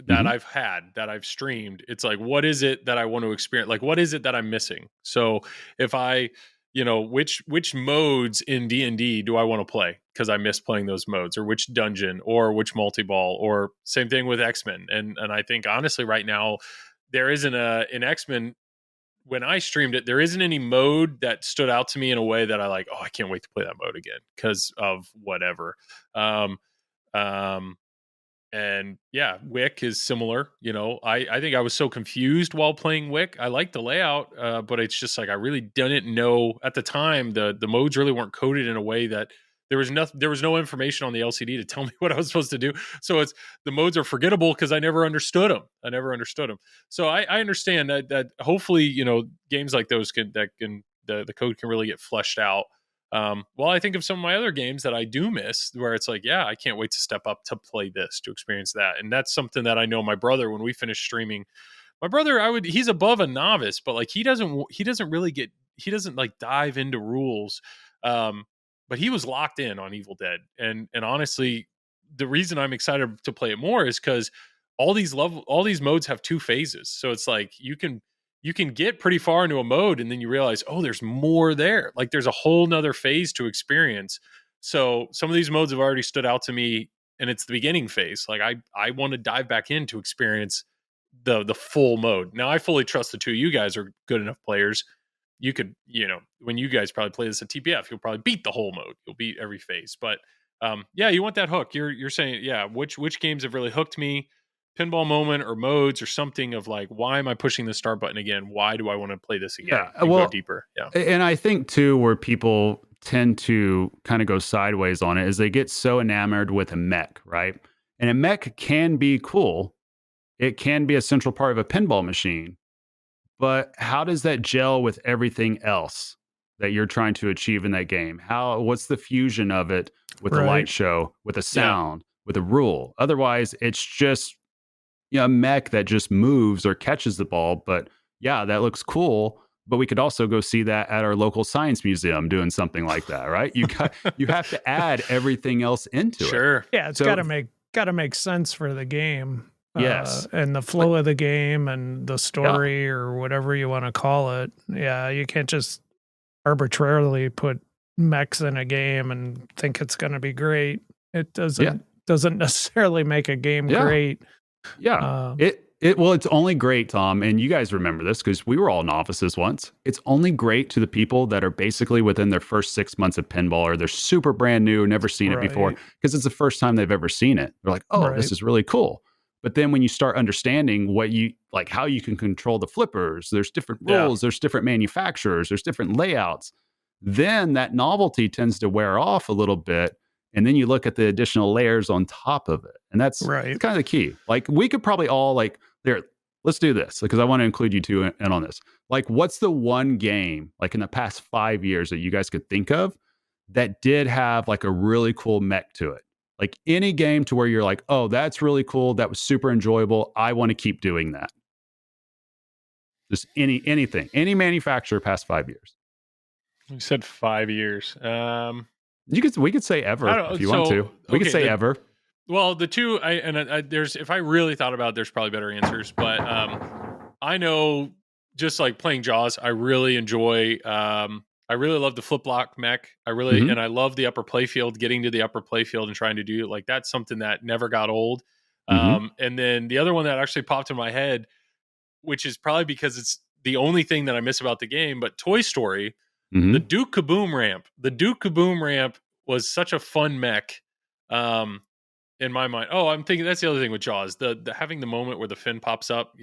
that I've streamed, it's like, what is it that I want to experience? Like, what is it that I'm missing? So if I, which modes in D&D do I want to play? Because I miss playing those modes, or which dungeon, or which multi-ball, or same thing with X-Men. And I think honestly right now, there isn't in X-Men, when I streamed it, there isn't any mode that stood out to me in a way that I like, oh, I can't wait to play that mode again because of whatever. And yeah, Wick is similar. I think I was so confused while playing Wick. I liked the layout, but it's just like I really didn't know at the time. The modes really weren't coded in a way that there was no information on the LCD to tell me what I was supposed to do. So the modes are forgettable because I never understood them. So I understand that hopefully games like those the code can really get fleshed out. Well, I think of some of my other games that I do miss where it's like, yeah, I can't wait to step up to play this, to experience that. And that's something that I know my brother, when we finish streaming, my brother, he's above a novice, but like he doesn't like dive into rules. But he was locked in on Evil Dead. And honestly, the reason I'm excited to play it more is because all these modes have 2 phases. So it's like you can get pretty far into a mode and then you realize, oh, there's more there. Like there's a whole nother phase to experience. So some of these modes have already stood out to me, and it's the beginning phase. Like I want to dive back in to experience the full mode. Now I fully trust the two of you guys are good enough players. You could, when you guys probably play this at TPF, you'll probably beat the whole mode. You'll beat every phase. But yeah, you want that hook. You're saying, yeah, which games have really hooked me? Pinball moment or modes or something of like, why am I pushing the start button again? Why do I want to play this again? Yeah, well, go deeper. Yeah. And I think too, where people tend to kind of go sideways on it is they get so enamored with a mech, right? And a mech can be cool. It can be a central part of a pinball machine, but how does that gel with everything else that you're trying to achieve in that game? What's the fusion of it with the light show, with a sound, with a rule? Otherwise, it's just a mech that just moves or catches the ball. But yeah, that looks cool. But we could also go see that at our local science museum doing something like that, right? You have to add everything else into it. Sure. Yeah, it's got to make sense for the game. Yes. And the flow of the game and the story or whatever you want to call it. Yeah, you can't just arbitrarily put mechs in a game and think it's going to be great. It doesn't necessarily make a game great. Yeah. It's only great, Tom, and you guys remember this because we were all novices once. It's only great to the people that are basically within their first 6 months of pinball, or they're super brand new, never seen it before, because it's the first time they've ever seen it. They're like, oh, this is really cool. But then when you start understanding how you can control the flippers, there's different rules, there's different manufacturers, there's different layouts, then that novelty tends to wear off a little bit. And then you look at the additional layers on top of it. And that's kind of the key. Like we could probably all let's do this because I want to include you two in on this. Like what's the one game like in the past 5 years that you guys could think of that did have like a really cool mech to it? Like any game to where you're like, oh, that's really cool. That was super enjoyable. I want to keep doing that. Just anything, any manufacturer past 5 years. You said 5 years. We could say ever if you want to. We could say ever. Well, the two, there's, if I really thought about it, there's probably better answers, but I know just like playing Jaws, I really enjoy, I really love the flip lock mech. And I love the upper playfield, getting to the upper playfield and trying to do it. Like that's something that never got old. And then the other one that actually popped in my head, which is probably because it's the only thing that I miss about the game, but Toy Story, the Duke Kaboom ramp. The Duke Kaboom ramp was such a fun mech in my mind. Oh, I'm thinking that's the other thing with Jaws. The having the moment where the fin pops up,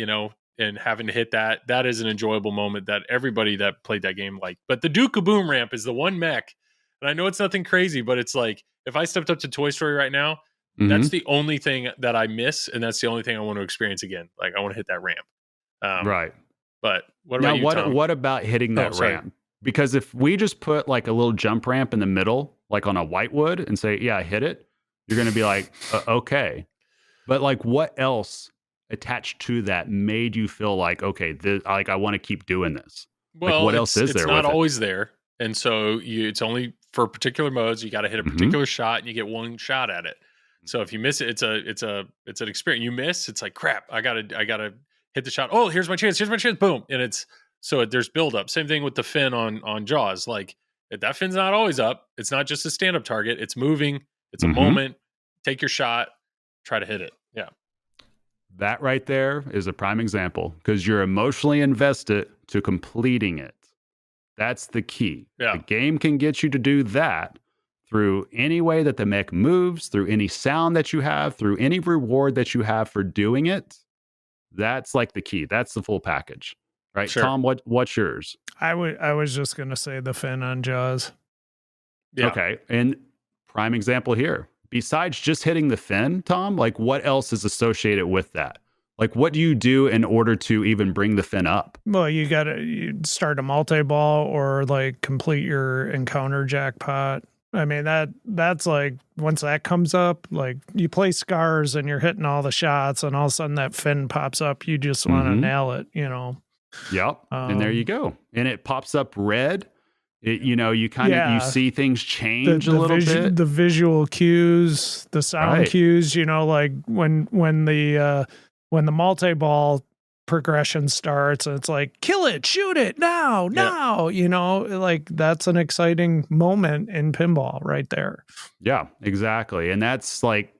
and having to hit that is an enjoyable moment that everybody that played that game liked. But the Duke Kaboom ramp is the one mech, and I know it's nothing crazy, but it's like if I stepped up to Toy Story right now, that's the only thing that I miss, and that's the only thing I want to experience again. Like I want to hit that ramp. Right. But what about you, Tom? What about hitting that ramp? Because if we just put like a little jump ramp in the middle, like on a whitewood, and say, yeah, hit it, you're going to be like, okay. But like what else attached to that made you feel like, okay, I want to keep doing this? Well, like, what else is there? It's not always there. And so it's only for particular modes. You got to hit a particular shot and you get one shot at it. So if you miss it, it's an experience. You miss, it's like, crap, I gotta hit the shot. Oh, here's my chance. Boom. And there's buildup. Same thing with the fin on Jaws. Like that fin's not always up. It's not just a stand-up target. It's moving. It's a moment. Take your shot. Try to hit it. Yeah. That right there is a prime example because you're emotionally invested to completing it. That's the key. Yeah. The game can get you to do that through any way that the mech moves, through any sound that you have, through any reward that you have for doing it. That's like the key. That's the full package. Right, sure. Tom, what's yours? I was just going to say the fin on Jaws. Yeah. Okay, and prime example here. Besides just hitting the fin, Tom, like what else is associated with that? Like, what do you do in order to even bring the fin up? Well, you start a multi-ball or like complete your encounter jackpot. I mean, that's like, once that comes up, like you play Scars and you're hitting all the shots and all of a sudden that fin pops up. You just want to nail it, you know? Yep. And there you go. And it pops up red. You kind of, you see things change a little bit. The visual cues, the sound cues, like when the multi-ball progression starts and it's like, kill it, shoot it now, like that's an exciting moment in pinball right there. Yeah, exactly. And that's like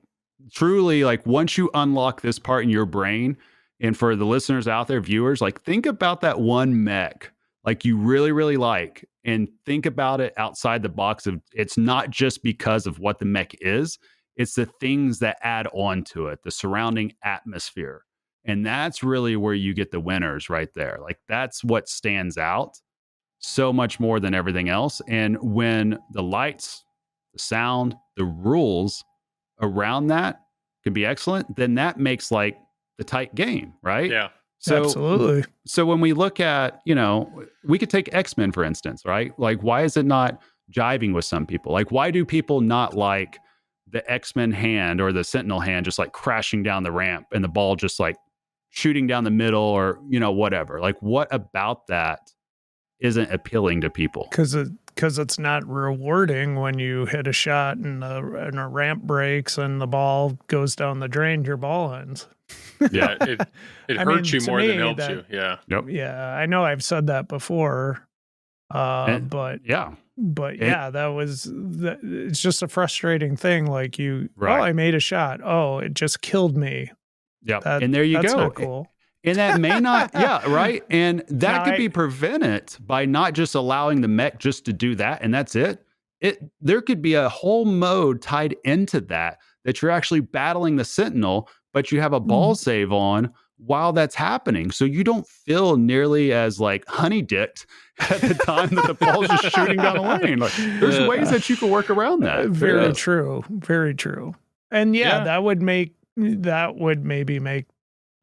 truly like once you unlock this part in your brain, and for the listeners out there, viewers, like think about that one mech like you really, really like, and think about it outside the box of it's not just because of what the mech is, it's the things that add on to it, the surrounding atmosphere. And that's really where you get the winners right there. Like that's what stands out so much more than everything else. And when the lights, the sound, the rules around that can be excellent, then that makes like the tight game, right? Yeah. So, absolutely. So when we look at, we could take X-Men, for instance, right? Like, why is it not jiving with some people? Like, why do people not like the X-Men hand or the Sentinel hand just like crashing down the ramp and the ball just like shooting down the middle or, whatever? Like, what about that isn't appealing to people? Because it's not rewarding when you hit a shot and a ramp breaks and the ball goes down the drain, your ball ends. Yeah, it hurts you more than helps you. Yeah. Yep. Yeah, I know I've said that before. But it's just a frustrating thing. Like I made a shot. Oh, it just killed me. Yeah. And there you that's go. Not cool. And that may not, right. And that could be prevented by not just allowing the mech just to do that. And that's it. There could be a whole mode tied into that you're actually battling the Sentinel, but you have a ball save on while that's happening. So you don't feel nearly as like honey-dicked at the time that the ball's just shooting down the lane. Like, there's ways that you can work around that. Very true. Very true. And that would maybe make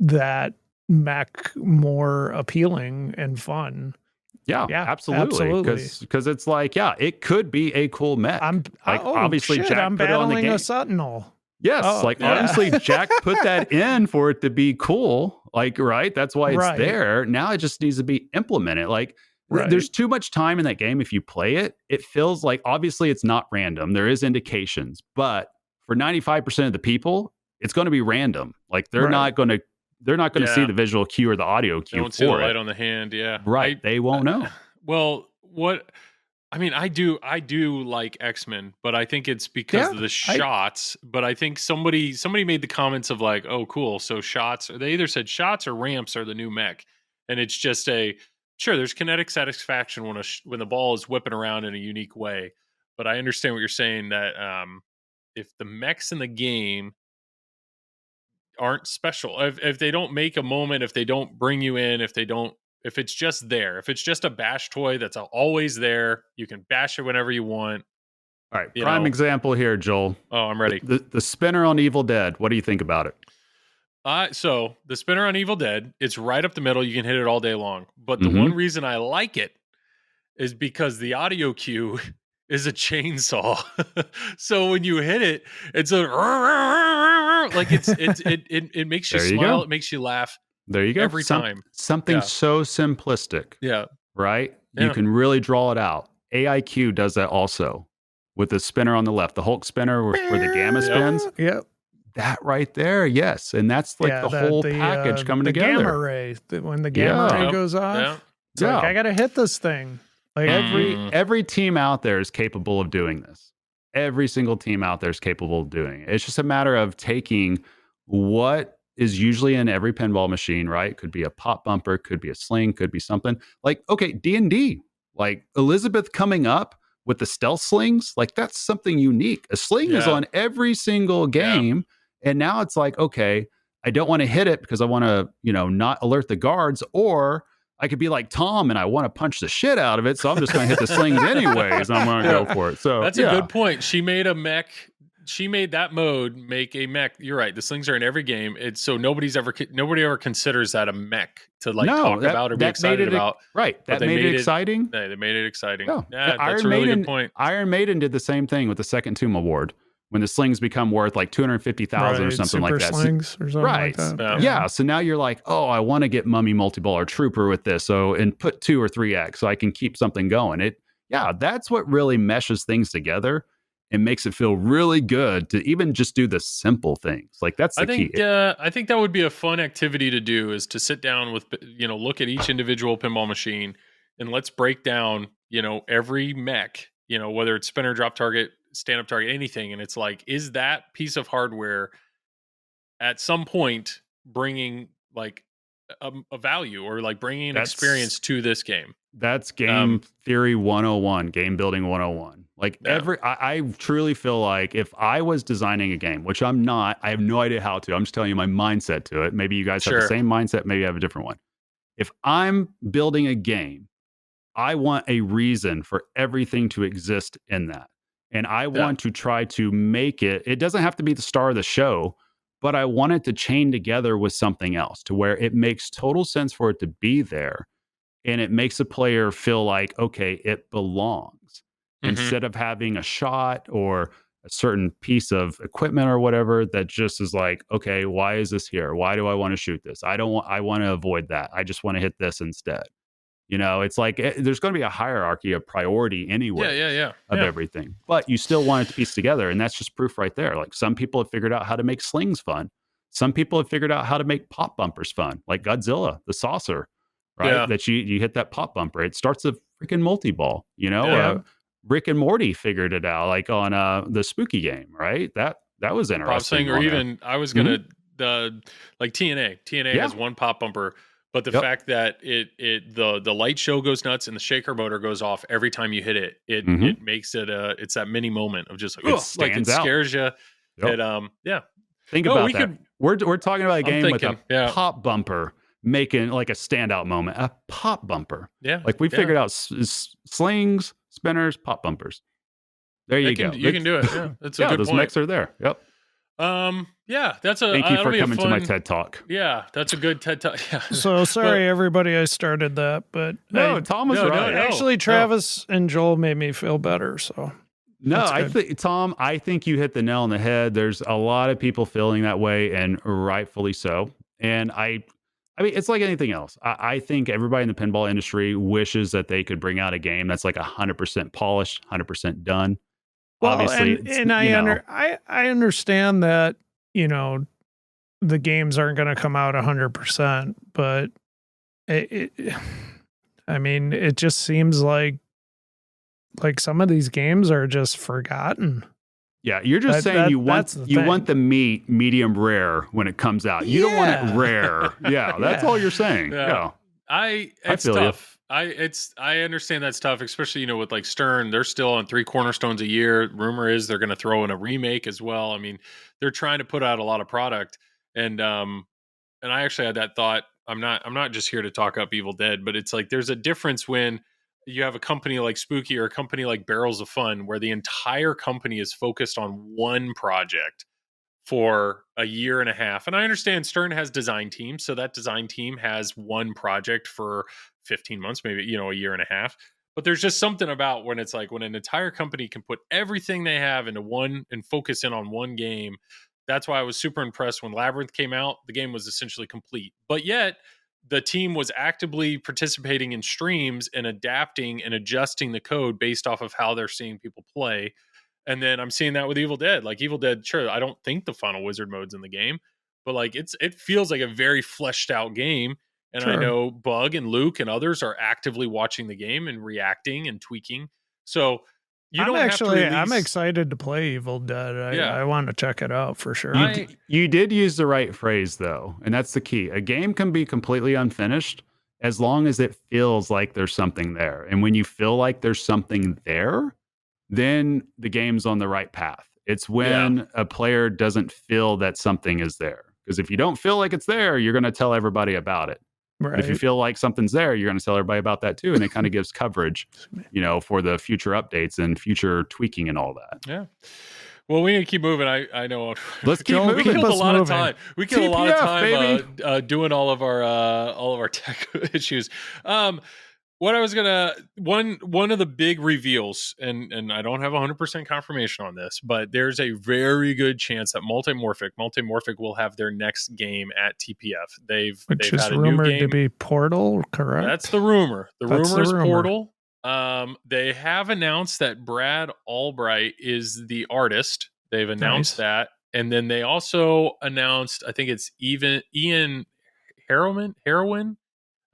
that mech more appealing and fun. Yeah, absolutely. Because it's like, it could be a cool mech. Obviously, Jack I'm put it on the battling game. a Sentinel. Yes, obviously Jack put that in for it to be cool. Like, right? That's why it's there. Now it just needs to be implemented. Like, there's too much time in that game. If you play it, it feels like obviously it's not random. There is indications, but for 95% of the people, it's going to be random. Like they're not going to see the visual cue or the audio cue. They won't see the light on the hand. Yeah, right. They won't know. Well, I do like X-Men, but I think it's because of the shots. But I think somebody made the comments of like, oh, cool. So shots, they either said shots or ramps are the new mech. And it's just there's kinetic satisfaction when the ball is whipping around in a unique way. But I understand what you're saying that if the mechs in the game aren't special, if they don't make a moment, if they don't bring you in, if it's just there, if it's just a bash toy that's always there, you can bash it whenever you want. All right, prime example here, Joel. Oh, I'm ready. The spinner on Evil Dead. What do you think about it? So the spinner on Evil Dead, it's right up the middle. You can hit it all day long. But the one reason I like it is because the audio cue is a chainsaw. So when you hit it, it's like it makes you smile. It makes you laugh. There you go. Every time. Something so simplistic. Yeah. Right? Yeah. You can really draw it out. AIQ does that also with the spinner on the left, the Hulk spinner where the gamma spins. Yep. That right there. Yes. And that's like the whole package coming together. Gamma ray. When the gamma ray goes off, it's like, I got to hit this thing. Like every team out there is capable of doing this. Every single team out there is capable of doing it. It's just a matter of taking what is usually in every pinball machine, right? Could be a pop bumper, could be a sling, could be something like, okay, D&D, like Elizabeth coming up with the stealth slings, like that's something unique. A sling is on every single game. And now it's like, okay, I don't want to hit it because I want to, not alert the guards, or I could be like Tom and I want to punch the shit out of it. So I'm just going to hit the slings anyways. And I'm going to go for it. So that's a good point. She made a mech she made that mode make a mech. You're right. The slings are in every game. It's so nobody ever considers that a mech to like talk about or be excited about. Right. That made it exciting. They made it exciting. Yeah, that's a really good point. Iron Maiden did the same thing with the second Tomb Award when the slings become worth like 250,000 or something Super like that. Slings or something like that. Yeah. So now you're like, oh, I want to get Mummy Multi-Ball or Trooper with this. So and put 2 or 3x so I can keep something going. That's what really meshes things together. It makes it feel really good to even just do the simple things. Like that's the key. I think that would be a fun activity to do is to sit down with, look at each individual pinball machine and let's break down, every mech, whether it's spinner, drop target, stand up target, anything. And it's like, is that piece of hardware at some point bringing like a value or like bringing an experience to this game? That's game theory 101, game building 101. Like I truly feel like if I was designing a game, which I'm not, I have no idea how to. I'm just telling you my mindset to it. Maybe you guys have the same mindset. Maybe I have a different one. If I'm building a game, I want a reason for everything to exist in that. And I want to try to make it doesn't have to be the star of the show, but I want it to chain together with something else to where it makes total sense for it to be there. And it makes a player feel like, okay, it belongs. Instead of having a shot or a certain piece of equipment or whatever that just is like, okay, why is this here? Why do I want to shoot this? I want to avoid that. I just want to hit this instead. It's like there's going to be a hierarchy of priority anyway of everything. But you still want it to piece together. And that's just proof right there. Like some people have figured out how to make slings fun. Some people have figured out how to make pop bumpers fun, like Godzilla, the saucer, right? Yeah. That you hit that pop bumper. It starts a freaking multi-ball, Rick and Morty figured it out, like on the Spooky game, right? That was interesting. Or even I was gonna like TNA. TNA has one pop bumper, but the fact that the light show goes nuts and the shaker motor goes off every time you hit it, it makes it it's that mini moment of just like it scares you. Think about that. We're talking about a game with a pop bumper making like a standout moment, a pop bumper. Yeah, like we figured out slings, spinners, pop bumpers. There you go. You can do it. Yeah, that's a good those point. mechs are there. Yep. That's a. Thank you for coming to my TED Talk. Yeah, that's a good TED Talk. Yeah. So sorry, everybody, I started that, but Tom was right. Actually, Travis and Joel made me feel better. So no, I think Tom, I think you hit the nail on the head. There's a lot of people feeling that way, and rightfully so. And I mean, it's like anything else. I think everybody in the pinball industry wishes that they could bring out a game that's like 100% polished, 100% done. Well, obviously, I understand that, the games aren't going to come out 100%, but it just seems like some of these games are just forgotten. Yeah, you're just saying you want the meat medium rare when it comes out. You don't want it rare. Yeah, that's all you're saying. Yeah. It's tough. I understand that's tough, especially, with like Stern. They're still on 3 cornerstones a year. Rumor is they're going to throw in a remake as well. I mean, they're trying to put out a lot of product. And I actually had that thought. I'm not just here to talk up Evil Dead, but it's like there's a difference when you have a company like Spooky or a company like Barrels of Fun where the entire company is focused on one project for a year and a half. And I understand Stern has design teams, so that design team has one project for 15 months, maybe, a year and a half. But there's just something about when it's like when an entire company can put everything they have into one and focus in on one game. That's why I was super impressed when Labyrinth came out. The game was essentially complete. But yet the team was actively participating in streams and adapting and adjusting the code based off of how they're seeing people play. And then I'm seeing that with Evil Dead. Like Evil Dead, sure, I don't think the Final Wizard mode's in the game, but like it feels like a very fleshed out game. And I know Bug and Luke and others are actively watching the game and reacting and tweaking. So I'm excited to play Evil Dead. I want to check it out for sure. You did use the right phrase though, and that's the key. A game can be completely unfinished as long as it feels like there's something there. And when you feel like there's something there, then the game's on the right path. It's when a player doesn't feel that something is there. Because if you don't feel like it's there, you're going to tell everybody about it. Right. But if you feel like something's there, you're going to tell everybody about that too. And it kind of gives coverage, for the future updates and future tweaking and all that. Yeah. Well, we need to keep moving. I know. Let's keep Joel, moving. We killed a us lot of moving. time. We killed a lot of TPF, time baby. doing all of our tech issues. What I was gonna one of the big reveals, and I don't have 100% confirmation on this, but there's a very good chance that Multimorphic will have their next game at TPF. Which they've is had a new rumored game. to be Portal, correct? That's the rumor. The That's rumor the is rumor. Portal. They have announced that Brad Albright is the artist. They've announced Nice. that, and then they also announced, I think it's Ian Heroin. Harrower.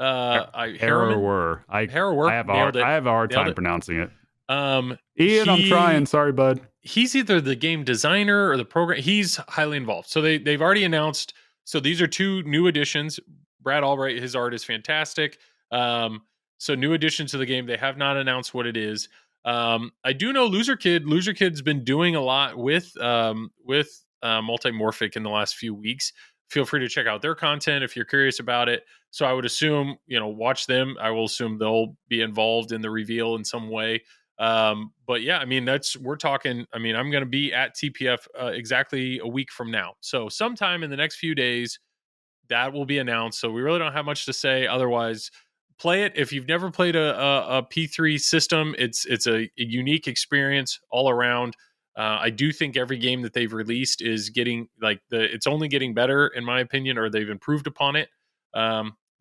Harrower. I have Nailed it. I have a hard Nailed time it. pronouncing it. Ian, I'm trying. Sorry, bud. He's either the game designer or the program. He's highly involved. So they've already announced. So these are two new additions. Brad Albright, his art is fantastic. So new addition to the game. They have not announced what it is. I do know Loser Kid. Loser Kid's been doing a lot with Multimorphic in the last few weeks. Feel free to check out their content if you're curious about it. So I would assume, watch them. I will assume they'll be involved in the reveal in some way. But yeah, I mean, we're talking, I'm going to be at TPF exactly a week from now. So sometime in the next few days, that will be announced. So we really don't have much to say. Otherwise, play it. If you've never played a P3 system, it's a unique experience all around. I do think every game that they've released is getting it's only getting better in my opinion, or they've improved upon it.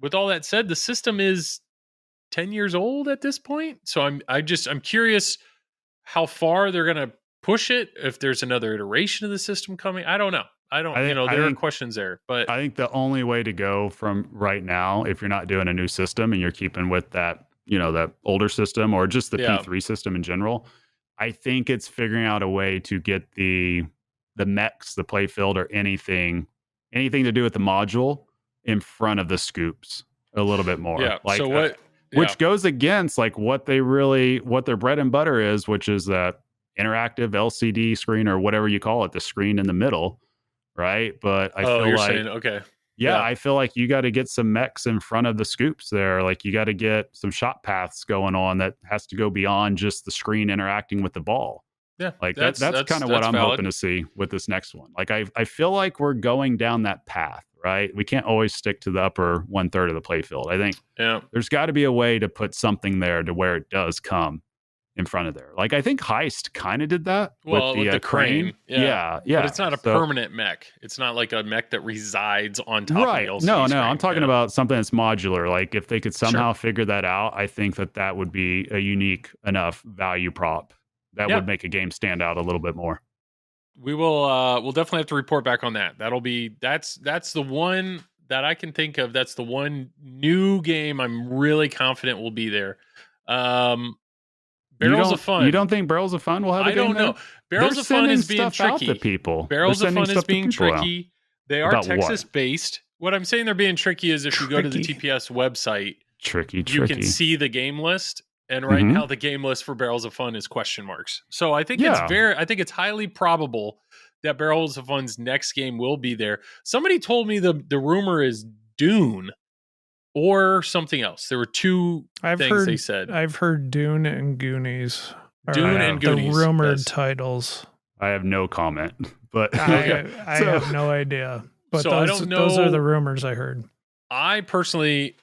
With all that said, the system is 10 years old at this point. So I'm curious how far they're going to push it. If there's another iteration of the system coming, I don't know. There are questions there, but I think the only way to go from right now, if you're not doing a new system and you're keeping with that, that older system or just the P3 system in general, I think it's figuring out a way to get the mechs, the playfield, or anything to do with the module in front of the scoops a little bit more. Yeah. Which goes against what their bread and butter is, which is that interactive LCD screen or whatever you call it, the screen in the middle. Right. But I feel like, saying, okay. Yeah, I feel like you got to get some mechs in front of the scoops there. Like you got to get some shot paths going on that has to go beyond just the screen interacting with the ball. Yeah. Like that's kind of what I'm hoping to see with this next one. Like I feel like we're going down that path, right? We can't always stick to the upper 1/3 of the playfield. I think there's got to be a way to put something there to where it does come in front of there. Like I think Heist kind of did that with the crane. Yeah. But it's not a permanent mech. It's not like a mech that resides on top of the LCD screen. I'm talking about something that's modular. Like if they could somehow figure that out, I think that would be a unique enough value prop that would make a game stand out a little bit more. We will we'll definitely have to report back on that. That's the one that I can think of. That's the one new game I'm really confident will be there. Barrels of Fun. You don't think Barrels of Fun will have a game? I don't know. Barrels of Fun is being tricky. Out to people. Barrels of Fun is being tricky. Out. They are Texas based. What I'm saying they're being tricky is if you go to the TPS website, you can see the game list. And right now the game list for Barrels of Fun is question marks. So I think it's highly probable that Barrels of Fun's next game will be there. Somebody told me the rumor is Dune or something else. There were two things they said. I've heard Dune and Goonies. Dune and Goonies. The rumored titles. I have no comment, but I have no idea. But I don't know. Those are the rumors I heard. I personally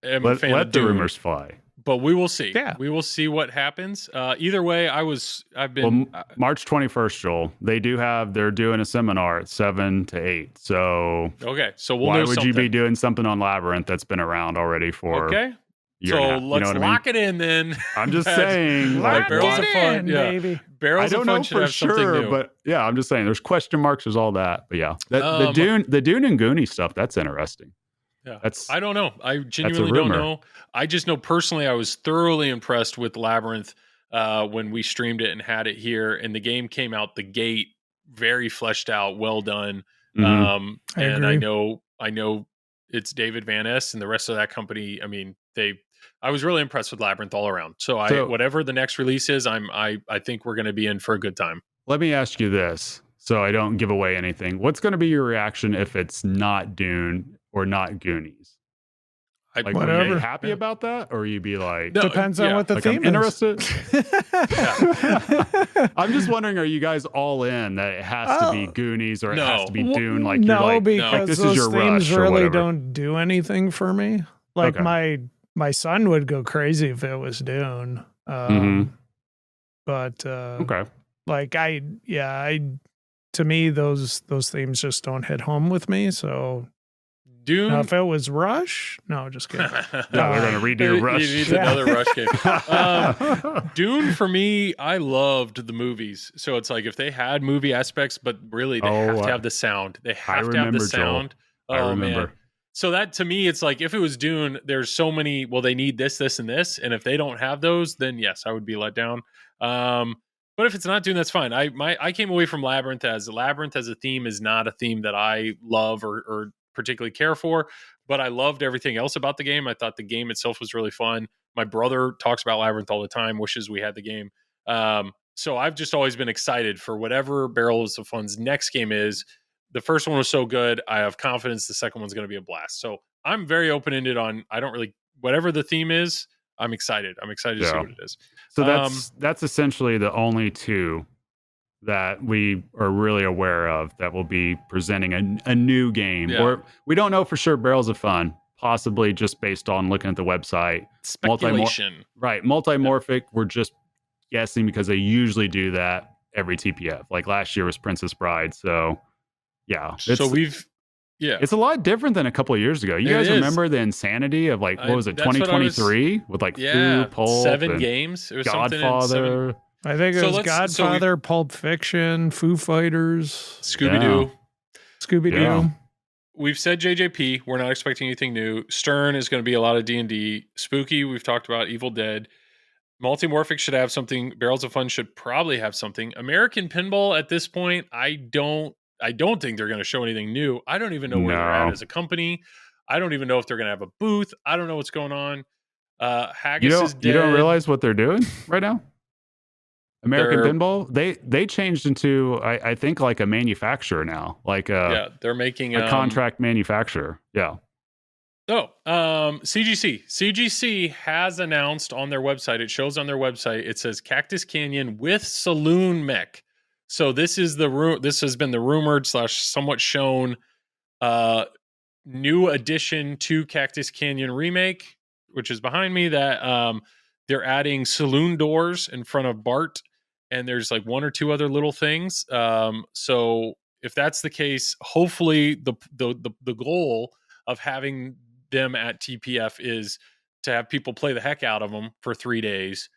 am a fan of let the Dune, rumors fly. But we will see. Yeah. We will see what happens. Either way, March 21st, Joel. They're doing a seminar at 7 to 8. So so why would you be doing something on Labyrinth that's been around already for a year and a half? Let's lock it in then. I'm just saying, Barrels of Fun, baby. Barrels of Fun should have something new. But yeah, I'm just saying there's question marks, there's all that. But yeah, the Dune and Goonie stuff, that's interesting. Yeah, I don't know. I genuinely don't know. I just know personally I was thoroughly impressed with Labyrinth when we streamed it and had it here, and the game came out the gate very fleshed out, well done. And I know it's David Van Ness and the rest of that company. I mean, I was really impressed with Labyrinth all around. So whatever the next release is, I think we're going to be in for a good time. Let me ask you this, so I don't give away anything. What's going to be your reaction if it's not Dune or not Goonies? Like, whatever. would you be happy about that, or you'd be like, No, Depends on what the like, theme I'm is. interested. I'm just wondering, are you guys all in that it has to be Goonies or it has to be Dune? Like, you're no, like, because this those is your themes rush or really whatever. don't do anything for me. Like Okay. my son would go crazy if it was Dune. But Okay. like to me those themes just don't hit home with me. So Dune. now if it was Rush, no, just kidding. Yeah, they're gonna redo Rush. He needs another Rush game. Dune for me, I loved the movies. So it's like if they had movie aspects, but really they have to have the sound. They have to have the sound. Joel. I remember. Man. So that to me, it's like if it was Dune, there's so many. Well, they need this, this, and this, and if they don't have those, then yes, I would be let down. But if it's not Dune, that's fine. I came away from Labyrinth as a theme is not a theme that I love or particularly care for, but I loved everything else about the game. I thought the game itself was really fun. My brother talks about Labyrinth all the time, wishes we had the game. So I've just always been excited for whatever Barrels of Fun's next game is. The first one was so good. I have confidence the second one's going to be a blast. So I'm very open-ended on, whatever the theme is, I'm excited. I'm excited to see what it is. So that's essentially the only two that we are really aware of that will be presenting a new game. Yeah. Or we don't know for sure Barrels of Fun, possibly just based on looking at the website. Speculation. Right. Multimorphic, we're just guessing because they usually do that every TPF. Like last year was Princess Bride. So yeah. It's a lot different than a couple of years ago. You guys remember the insanity of like, what was it, 2023 with like Foo, Pulp, 7 games. It was Godfather. I think it was Godfather, Pulp Fiction, Foo Fighters, Scooby-Doo. Scooby-Doo. Yeah. We've said JJP. We're not expecting anything new. Stern is going to be a lot of D&D. Spooky, we've talked about Evil Dead. Multimorphic should have something. Barrels of Fun should probably have something. American Pinball at this point, I don't think they're going to show anything new. I don't even know where they're at as a company. I don't even know if they're going to have a booth. I don't know what's going on. Haggis is dead. You don't realize what they're doing right now? American Pinball, they changed into I think like a manufacturer now, like they're making a contract manufacturer. Yeah. CGC has announced on their website. It shows on their website. It says Cactus Canyon with Saloon Mech. So this is this has been the rumored / somewhat shown new addition to Cactus Canyon remake, which is behind me. That they're adding saloon doors in front of Bart. And there's like 1 or 2 other little things. So if that's the case, hopefully the goal of having them at TPF is to have people play the heck out of them for 3 days.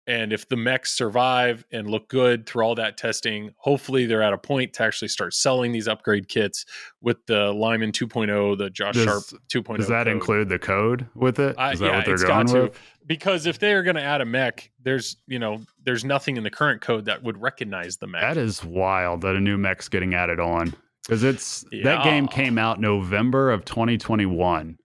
And if the mechs survive and look good through all that testing, hopefully they're at a point to actually start selling these upgrade kits with the Lyman 2.0, the Josh Sharp 2.0. Does that code. include the code with it? Is that what they're it's going got to. with? Because if they're going to add a mech, there's nothing in the current code that would recognize the mech. That is wild that a new mech's getting added on. Because that game came out November of 2021.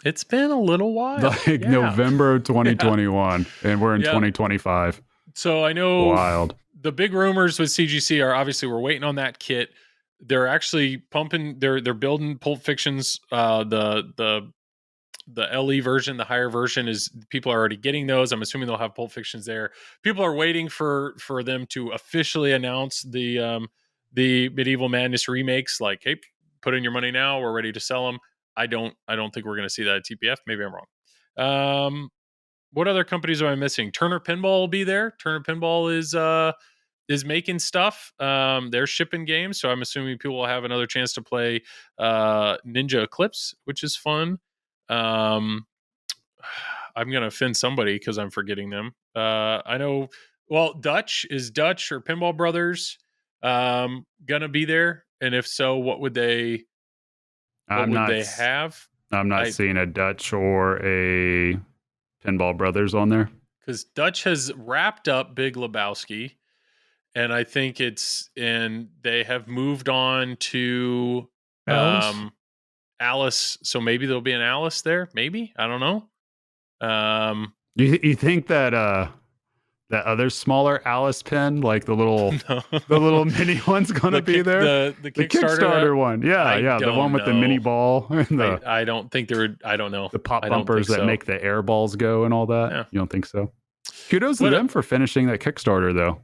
It's been a little while. Like November of 2021. And we're in 2025. So I know wild. The big rumors with CGC are obviously we're waiting on that kit. They're actually pumping, they're building Pulp Fiction's the LE version, the higher version is people are already getting those. I'm assuming they'll have Pulp Fictions there. People are waiting for them to officially announce the Medieval Madness remakes. Like, hey, put in your money now. We're ready to sell them. I don't think we're going to see that at TPF. Maybe I'm wrong. What other companies am I missing? Turner Pinball will be there. Turner Pinball is making stuff. They're shipping games, so I'm assuming people will have another chance to play Ninja Eclipse, which is fun. I'm gonna offend somebody because I'm forgetting them. I know. Well, Dutch or Pinball Brothers gonna be there, and if so, what would they? What would they have? I'm not seeing a Dutch or a Pinball Brothers on there. Because Dutch has wrapped up Big Lebowski, and I think they have moved on to Alice. So maybe there'll be an Alice there. Maybe, I don't know. You think that that other smaller Alice pin, like the little the little mini one's gonna be there? The The Kickstarter one. Yeah, the one with the mini know. ball and I don't think there were. I don't know. the pop I don't bumpers think that so. make the air balls go and all that. Yeah. You don't think so? Kudos to What a- them for finishing that Kickstarter, though.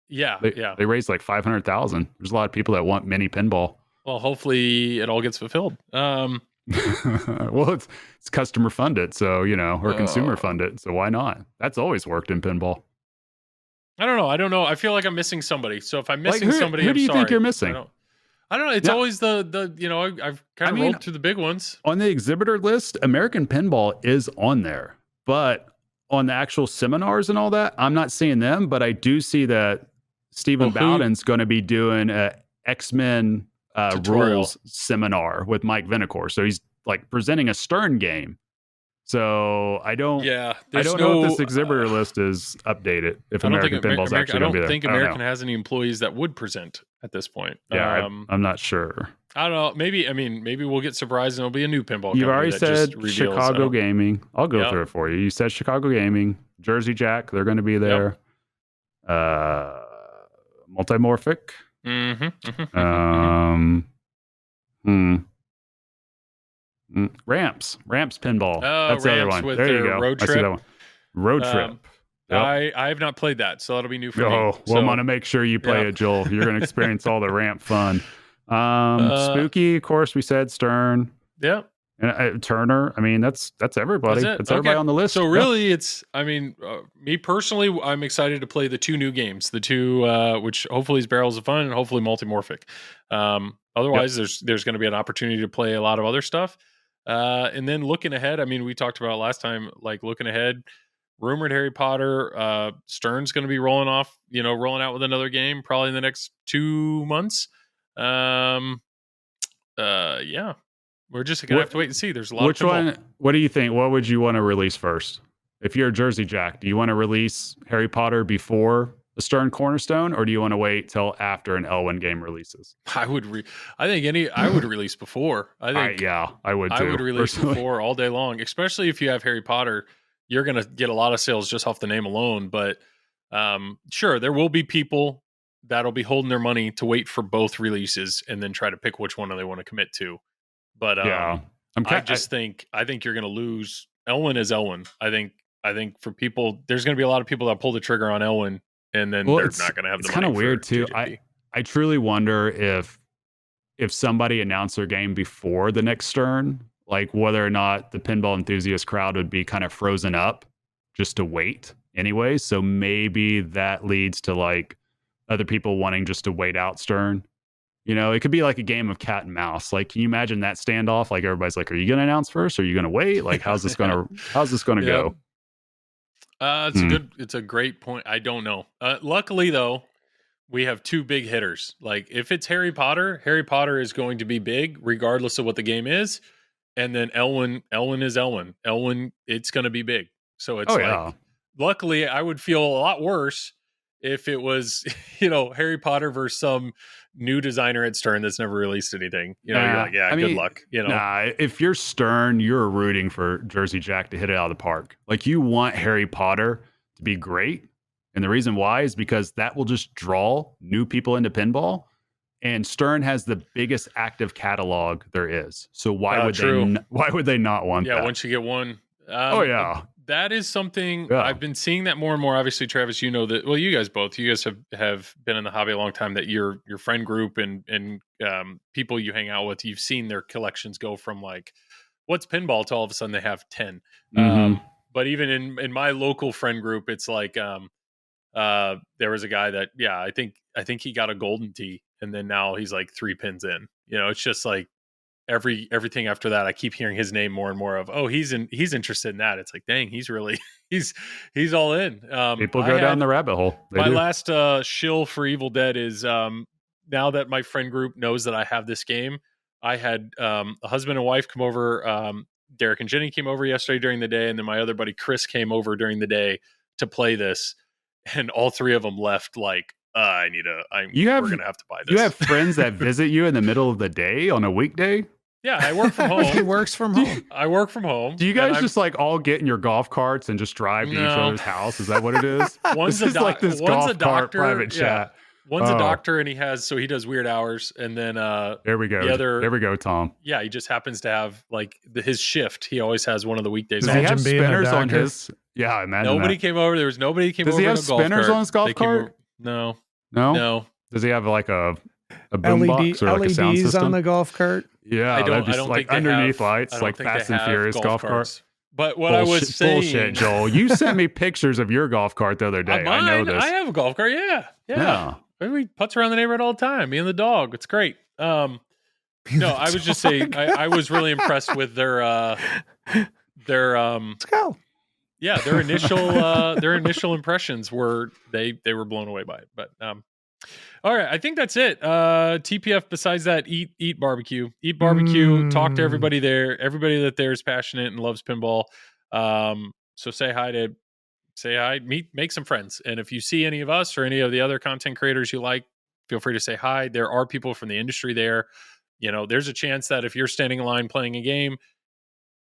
Yeah, They raised like 500,000. There's a lot of people that want mini pinball. Well, hopefully it all gets fulfilled. Well, it's customer funded, so or consumer funded, so why not? That's always worked in pinball. I don't know. I feel like I'm missing somebody. So if I'm missing somebody, who I'm do you think sorry. you're missing? I don't know. It's Yeah. always the I've kind of rolled through the big ones. On the exhibitor list, American Pinball is on there, but on the actual seminars and all that, I'm not seeing them. But I do see that Stephen Bowden's going to be doing a X-Men rules seminar with Mike Vinacore, so he's like presenting a Stern game. So I don't know if this exhibitor list is updated. If American Pinball's actually going to be there, I don't think American has any employees that would present at this point. Yeah, I'm not sure. I don't know. Maybe we'll get surprised and it'll be a new pinball. You've already that said just reveals, Chicago Gaming. I'll go through it for you. You said Chicago Gaming, Jersey Jack. They're going to be there. Multimorphic. Ramps Pinball. That's the other one. There you go. Road I trip. see that one. Road trip. Yep. I have not played that, so that'll be new for me. Well, I'm gonna make sure you play it, Joel. You're gonna experience all the ramp fun. Spooky, of course, we said Stern. Yeah. And Turner. I mean, that's everybody. That's everybody on the list. So really, it's. I mean, me personally, I'm excited to play the two new games. The two, which hopefully is Barrels of Fun and hopefully Multimorphic. Otherwise, there's going to be an opportunity to play a lot of other stuff. And then looking ahead, I mean, we talked about last time, like looking ahead, rumored Harry Potter, Stern's going to be rolling out with another game probably in the next 2 months. Yeah, we're just going to have to wait and see. There's a lot Which of one, what do you think? What would you want to release first? If you're a Jersey Jack, do you want to release Harry Potter before the Stern Cornerstone, or do you want to wait till after an Elwyn game releases? I would release before. I think I would too. I would release before all day long, especially if you have Harry Potter. You're going to get a lot of sales just off the name alone. But sure, there will be people that'll be holding their money to wait for both releases and then try to pick which one they want to commit to. But I think you're going to lose. Elwyn is Elwyn. I think for people, there's going to be a lot of people that pull the trigger on Elwyn, and then they're not going to have the money. It's kind of weird too. JJP. I truly wonder if somebody announced their game before the next Stern, like whether or not the pinball enthusiast crowd would be kind of frozen up just to wait anyway. So maybe that leads to like other people wanting just to wait out Stern. It could be like a game of cat and mouse. Like, can you imagine that standoff? Like everybody's like, are you going to announce first? Or are you going to wait? Like, how's this going to go? It's a great point. I don't know. Luckily though, we have two big hitters. Like if it's Harry Potter is going to be big regardless of what the game is. And then Elwyn is Elwyn. Elwyn, it's going to be big. So it's luckily I would feel a lot worse if it was, Harry Potter versus some new designer at Stern that's never released anything. You're like, good luck. Nah, if you're Stern, you're rooting for Jersey Jack to hit it out of the park. Like you want Harry Potter to be great. And the reason why is because that will just draw new people into pinball. And Stern has the biggest active catalog there is. So why would they not want that? Yeah, once you get one. That is something I've been seeing that more and more. Obviously, Travis, you know that. Well, you guys have been in the hobby a long time. That your friend group and people you hang out with, you've seen their collections go from like what's pinball to all of a sudden they have 10. But even in my local friend group, it's like there was a guy that I think he got a golden tee, and then now he's like 3 pins in. It's just like. Everything after that, I keep hearing his name more and more of. Oh, he's interested in that. It's like, dang, he's really he's all in. People go down the rabbit hole. My last shill for Evil Dead is now that my friend group knows that I have this game. I had a husband and wife come over. Derek and Jenny came over yesterday during the day, and then my other buddy Chris came over during the day to play this, and all three of them left like. We're gonna have to buy this. You have friends that visit you in the middle of the day on a weekday. Yeah, I work from He home. works from home. I work from home. Do you guys just like all get in your golf carts and just drive to each No. other's house? Is that what it is? One's This a is like this one's golf a cart doctor, private chat. One's a Oh. doctor, and he does weird hours, and then There we go. the other- There we go, Tom. yeah, he just happens to have like his shift. He always has one of the weekdays Does off. he have Imagine being a spinners on doctor. his? Yeah, I imagine Nobody that. came over. There was nobody who came Does over. he have in a golf spinners cart. on his golf They came cart? over- No, No? no. Does he have like a boombox or like a sound LEDs system? on the golf cart. Yeah, I that'd don't. be I don't like think they underneath have, lights, I don't like think they Fast and have Furious golf cart. carts. But what I was saying, bullshit, Joel. You sent me pictures of your golf cart the other day. I know this. I have a golf cart. Yeah. Yeah. We putz around the neighborhood all the time. Me and the dog. It's great. No, I was just saying. I was really impressed with their Let's go. yeah, their initial impressions were they were blown away by it. But all right, I think that's it. TPF. Besides that, eat barbecue. Talk to everybody there. Everybody that there is passionate and loves pinball. So say hi. Make some friends. And if you see any of us or any of the other content creators you like, feel free to say hi. There are people from the industry there. You know, there's a chance that if you're standing in line playing a game,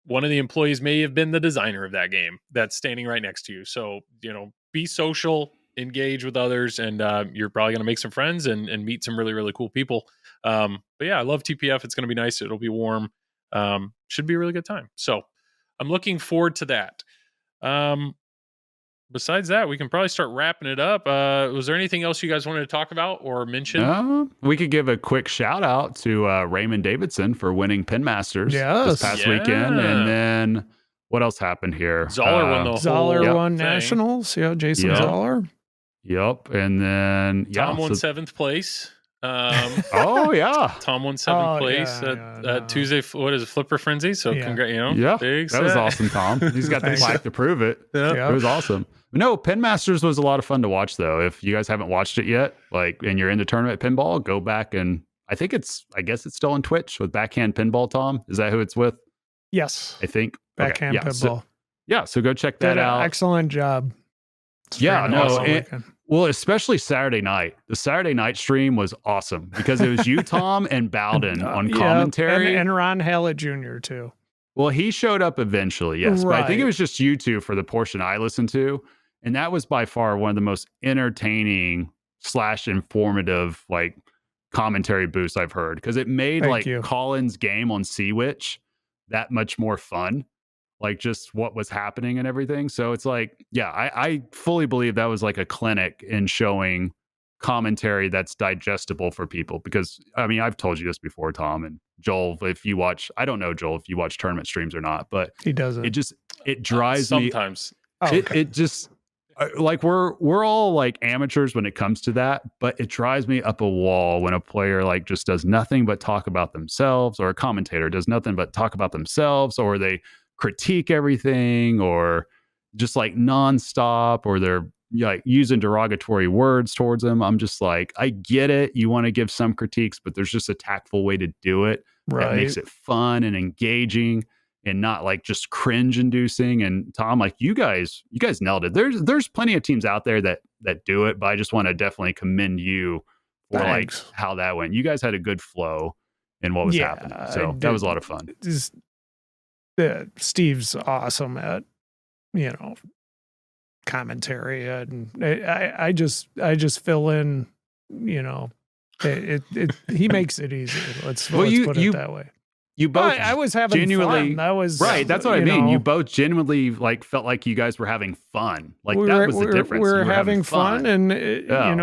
one of the employees may have been the designer of that game that's standing right next to you. So, you know, be social, engage with others, and you're probably going to make some friends and meet some really, really cool people. But yeah, I love TPF. It's going to be nice. It'll be warm. Should be a really good time. So I'm looking forward to that. Besides that, we can probably start wrapping it up. Was there anything else you guys wanted to talk about or mention? We could give a quick shout out to Raymond Davidson for winning Pin Masters this past weekend. And then what else happened here? Zoller won the Zoller whole won thing. nationals. Yeah, Jason Yep. Zoller. Yep. And then Tom won 7th place. Oh yeah. Tom won 7th place yeah, at Tuesday. What is it? Flipper Frenzy. So Yeah, big that was set. awesome, Tom. He's got the Thanks. plaque to prove it. Yeah. It was awesome. No, Pin Masters was a lot of fun to watch, though. If you guys haven't watched it yet, and you're into tournament pinball, go back and I guess it's still on Twitch with Backhand Pinball. Tom, is that who it's with? Yes. I think Backhand Okay, yeah, pinball. So go check that Did an out. excellent job. Yeah, Streaming no, all it- weekend. Well, especially Saturday night. The Saturday night stream was awesome because it was you, Tom, and Bowden on Yep, commentary. and Ron Hallett Jr. too. Well, he showed up eventually, yes. But I think it Right. was just you two for the portion I listened to. And that was by far one of the most entertaining / informative commentary boosts I've heard. Because it made Thank you. Colin's game on Sea Witch that much more fun. Just what was happening and everything. So it's I fully believe that was like a clinic in showing commentary that's digestible for people. Because I mean, I've told you this before, Tom and Joel, I don't know, Joel, if you watch tournament streams or not, but He doesn't. it drives me. sometimes. It just we're all amateurs when it comes to that, but it drives me up a wall when a player just does nothing but talk about themselves, or a commentator does nothing but talk about themselves, or they critique everything, or just nonstop, or they're using derogatory words towards them. I'm just I get it. You want to give some critiques, but there's just a tactful way to do it that Right. makes it fun and engaging and not just cringe inducing. And Tom, you guys nailed it. There's plenty of teams out there that do it, but I just want to definitely commend you for Thanks. how that went. You guys had a good flow in what was Yeah, happening. I So that did. was a lot of fun. Steve's awesome at commentary, and I just fill in. He makes it easy. Let's put it that way. You both I was having genuinely fun. That was right. That's what I mean. know, You both genuinely felt like you guys were having fun. we That was the were- difference. We You were having fun, and Yeah.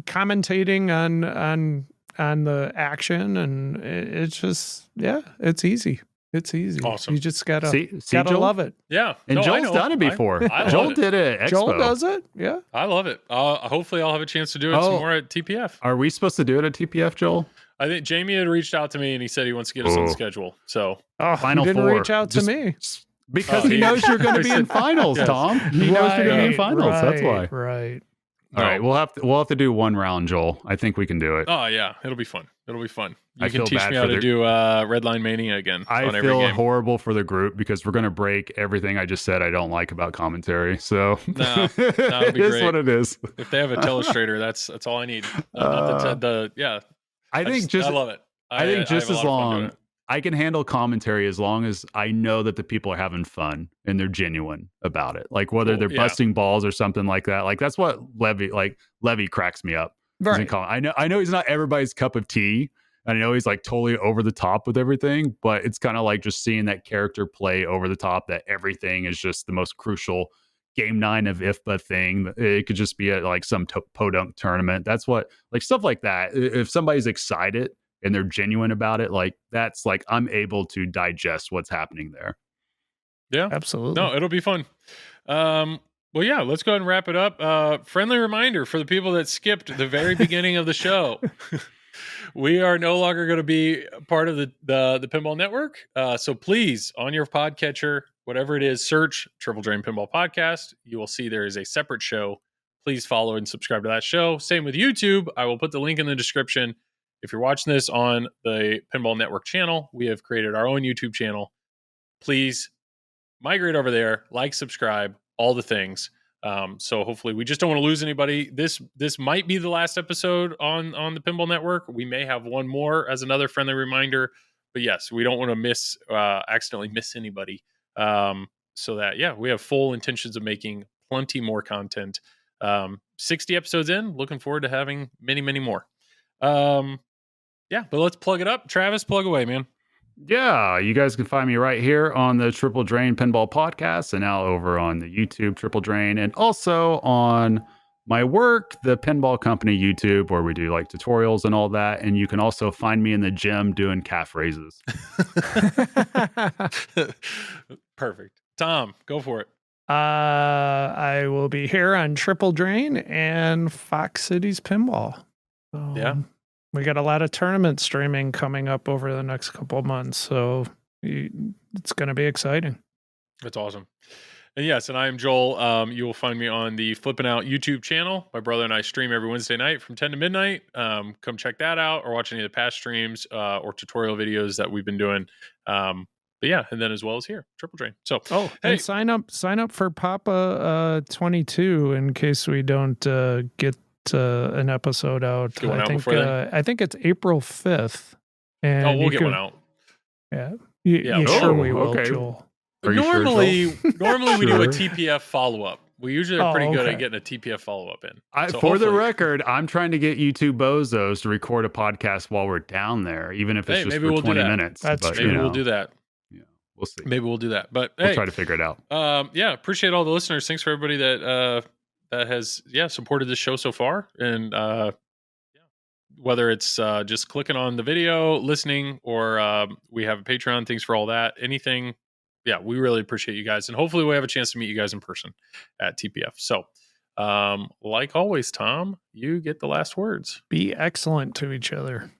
commentating on the action, and it's just it's easy. It's easy. Awesome. You just gotta See, gotta Joel? love it. Yeah. And No, I Joel's know. done it before. I love Joel it. did it at Expo. Joel does it. Yeah. I love it. Hopefully I'll have a chance to do it some more at TPF. Are we supposed to do it at TPF, Joel? I think Jamie had reached out to me and he said he wants to get us on Oh. the schedule. So Oh, Final he didn't four. reach out to Just- me. Because Oh, he knows you're going to be in finals, Yes. Tom. He knows you're going to be in finals. That's why. Right. All right, we'll have to do one round, Joel. I think we can do it. Oh yeah, it'll be fun. It'll be fun. I You can feel teach bad me how for to the- do Redline Mania again I on every feel game. horrible for the group because we're going to break everything I just said I don't like about commentary. So No, it that'd be is great. what it is. If they have a telestrator, that's all I need. Not the yeah. I think I just love it. I think just have a as lot of fun doing long it. I can handle commentary as long as I know that the people are having fun and they're genuine about it. Like whether Cool, they're yeah. busting balls or something like that. Like that's what Levy cracks me up. Right. I know he's not everybody's cup of tea. And I know he's like totally over the top with everything, but it's kind of like just seeing that character play over the top, that everything is just the most crucial game 9 of IFBA thing. It could just be like some podunk tournament. That's what, like stuff like that. If somebody's excited and they're genuine about it, like that's like I'm able to digest what's happening there. Yeah, Absolutely. no, it'll be fun. Well, yeah, let's go ahead and wrap it up. Friendly reminder for the people that skipped the very beginning of the show. We are no longer going to be part of the Pinball Network. So please, on your podcatcher, whatever it is, search Triple Drain Pinball Podcast. You will see there is a separate show. Please follow and subscribe to that show. Same with YouTube. I will put the link in the description. If you're watching this on the Pinball Network channel, we have created our own YouTube channel. Please migrate over there, like, subscribe, all the things. So hopefully we just don't want to lose anybody. This might be the last episode on the Pinball Network. We may have one more as another friendly reminder, but yes, we don't want to accidentally miss anybody. So that, yeah, we have full intentions of making plenty more content. 60 episodes in, looking forward to having many, many more. Yeah, but let's plug it up. Travis, plug away, man. Yeah, you guys can find me right here on the Triple Drain Pinball Podcast and now over on the YouTube Triple Drain and also on my work, the Pinball Company YouTube, where we do like tutorials and all that. And you can also find me in the gym doing calf raises. Perfect. Tom, go for it. I will be here on Triple Drain and Fox Cities Pinball. So, Yeah. We got a lot of tournament streaming coming up over the next couple of months, so it's going to be exciting. That's awesome. And yes, and I am Joel. You will find me on the Flippin' Out YouTube channel. My brother and I stream every Wednesday night from 10 to midnight. Come check that out or watch any of the past streams or tutorial videos that we've been doing. But yeah, and then as well as here, Triple Drain. So, hey, and sign up for Papa 22 in case we don't get an episode out. I think it's April 5th. And we'll get one out. Yeah. You sure we will, okay. Joel? Normally we do a Sure. TPF follow-up. We usually are pretty good at getting a TPF follow-up in. So for the record, I'm trying to get you two bozos to record a podcast while we're down there, even if it's just for 20 minutes. Maybe we'll do that. Yeah, we'll see. Maybe we'll do that. But we'll try to figure it out. Yeah, appreciate all the listeners. Thanks for everybody that has supported this show so far. And whether it's just clicking on the video, listening, or we have a Patreon. Thanks for all that. Anything. Yeah, we really appreciate you guys. And hopefully we have a chance to meet you guys in person at TPF. So, like always, Tom, you get the last words. Be excellent to each other.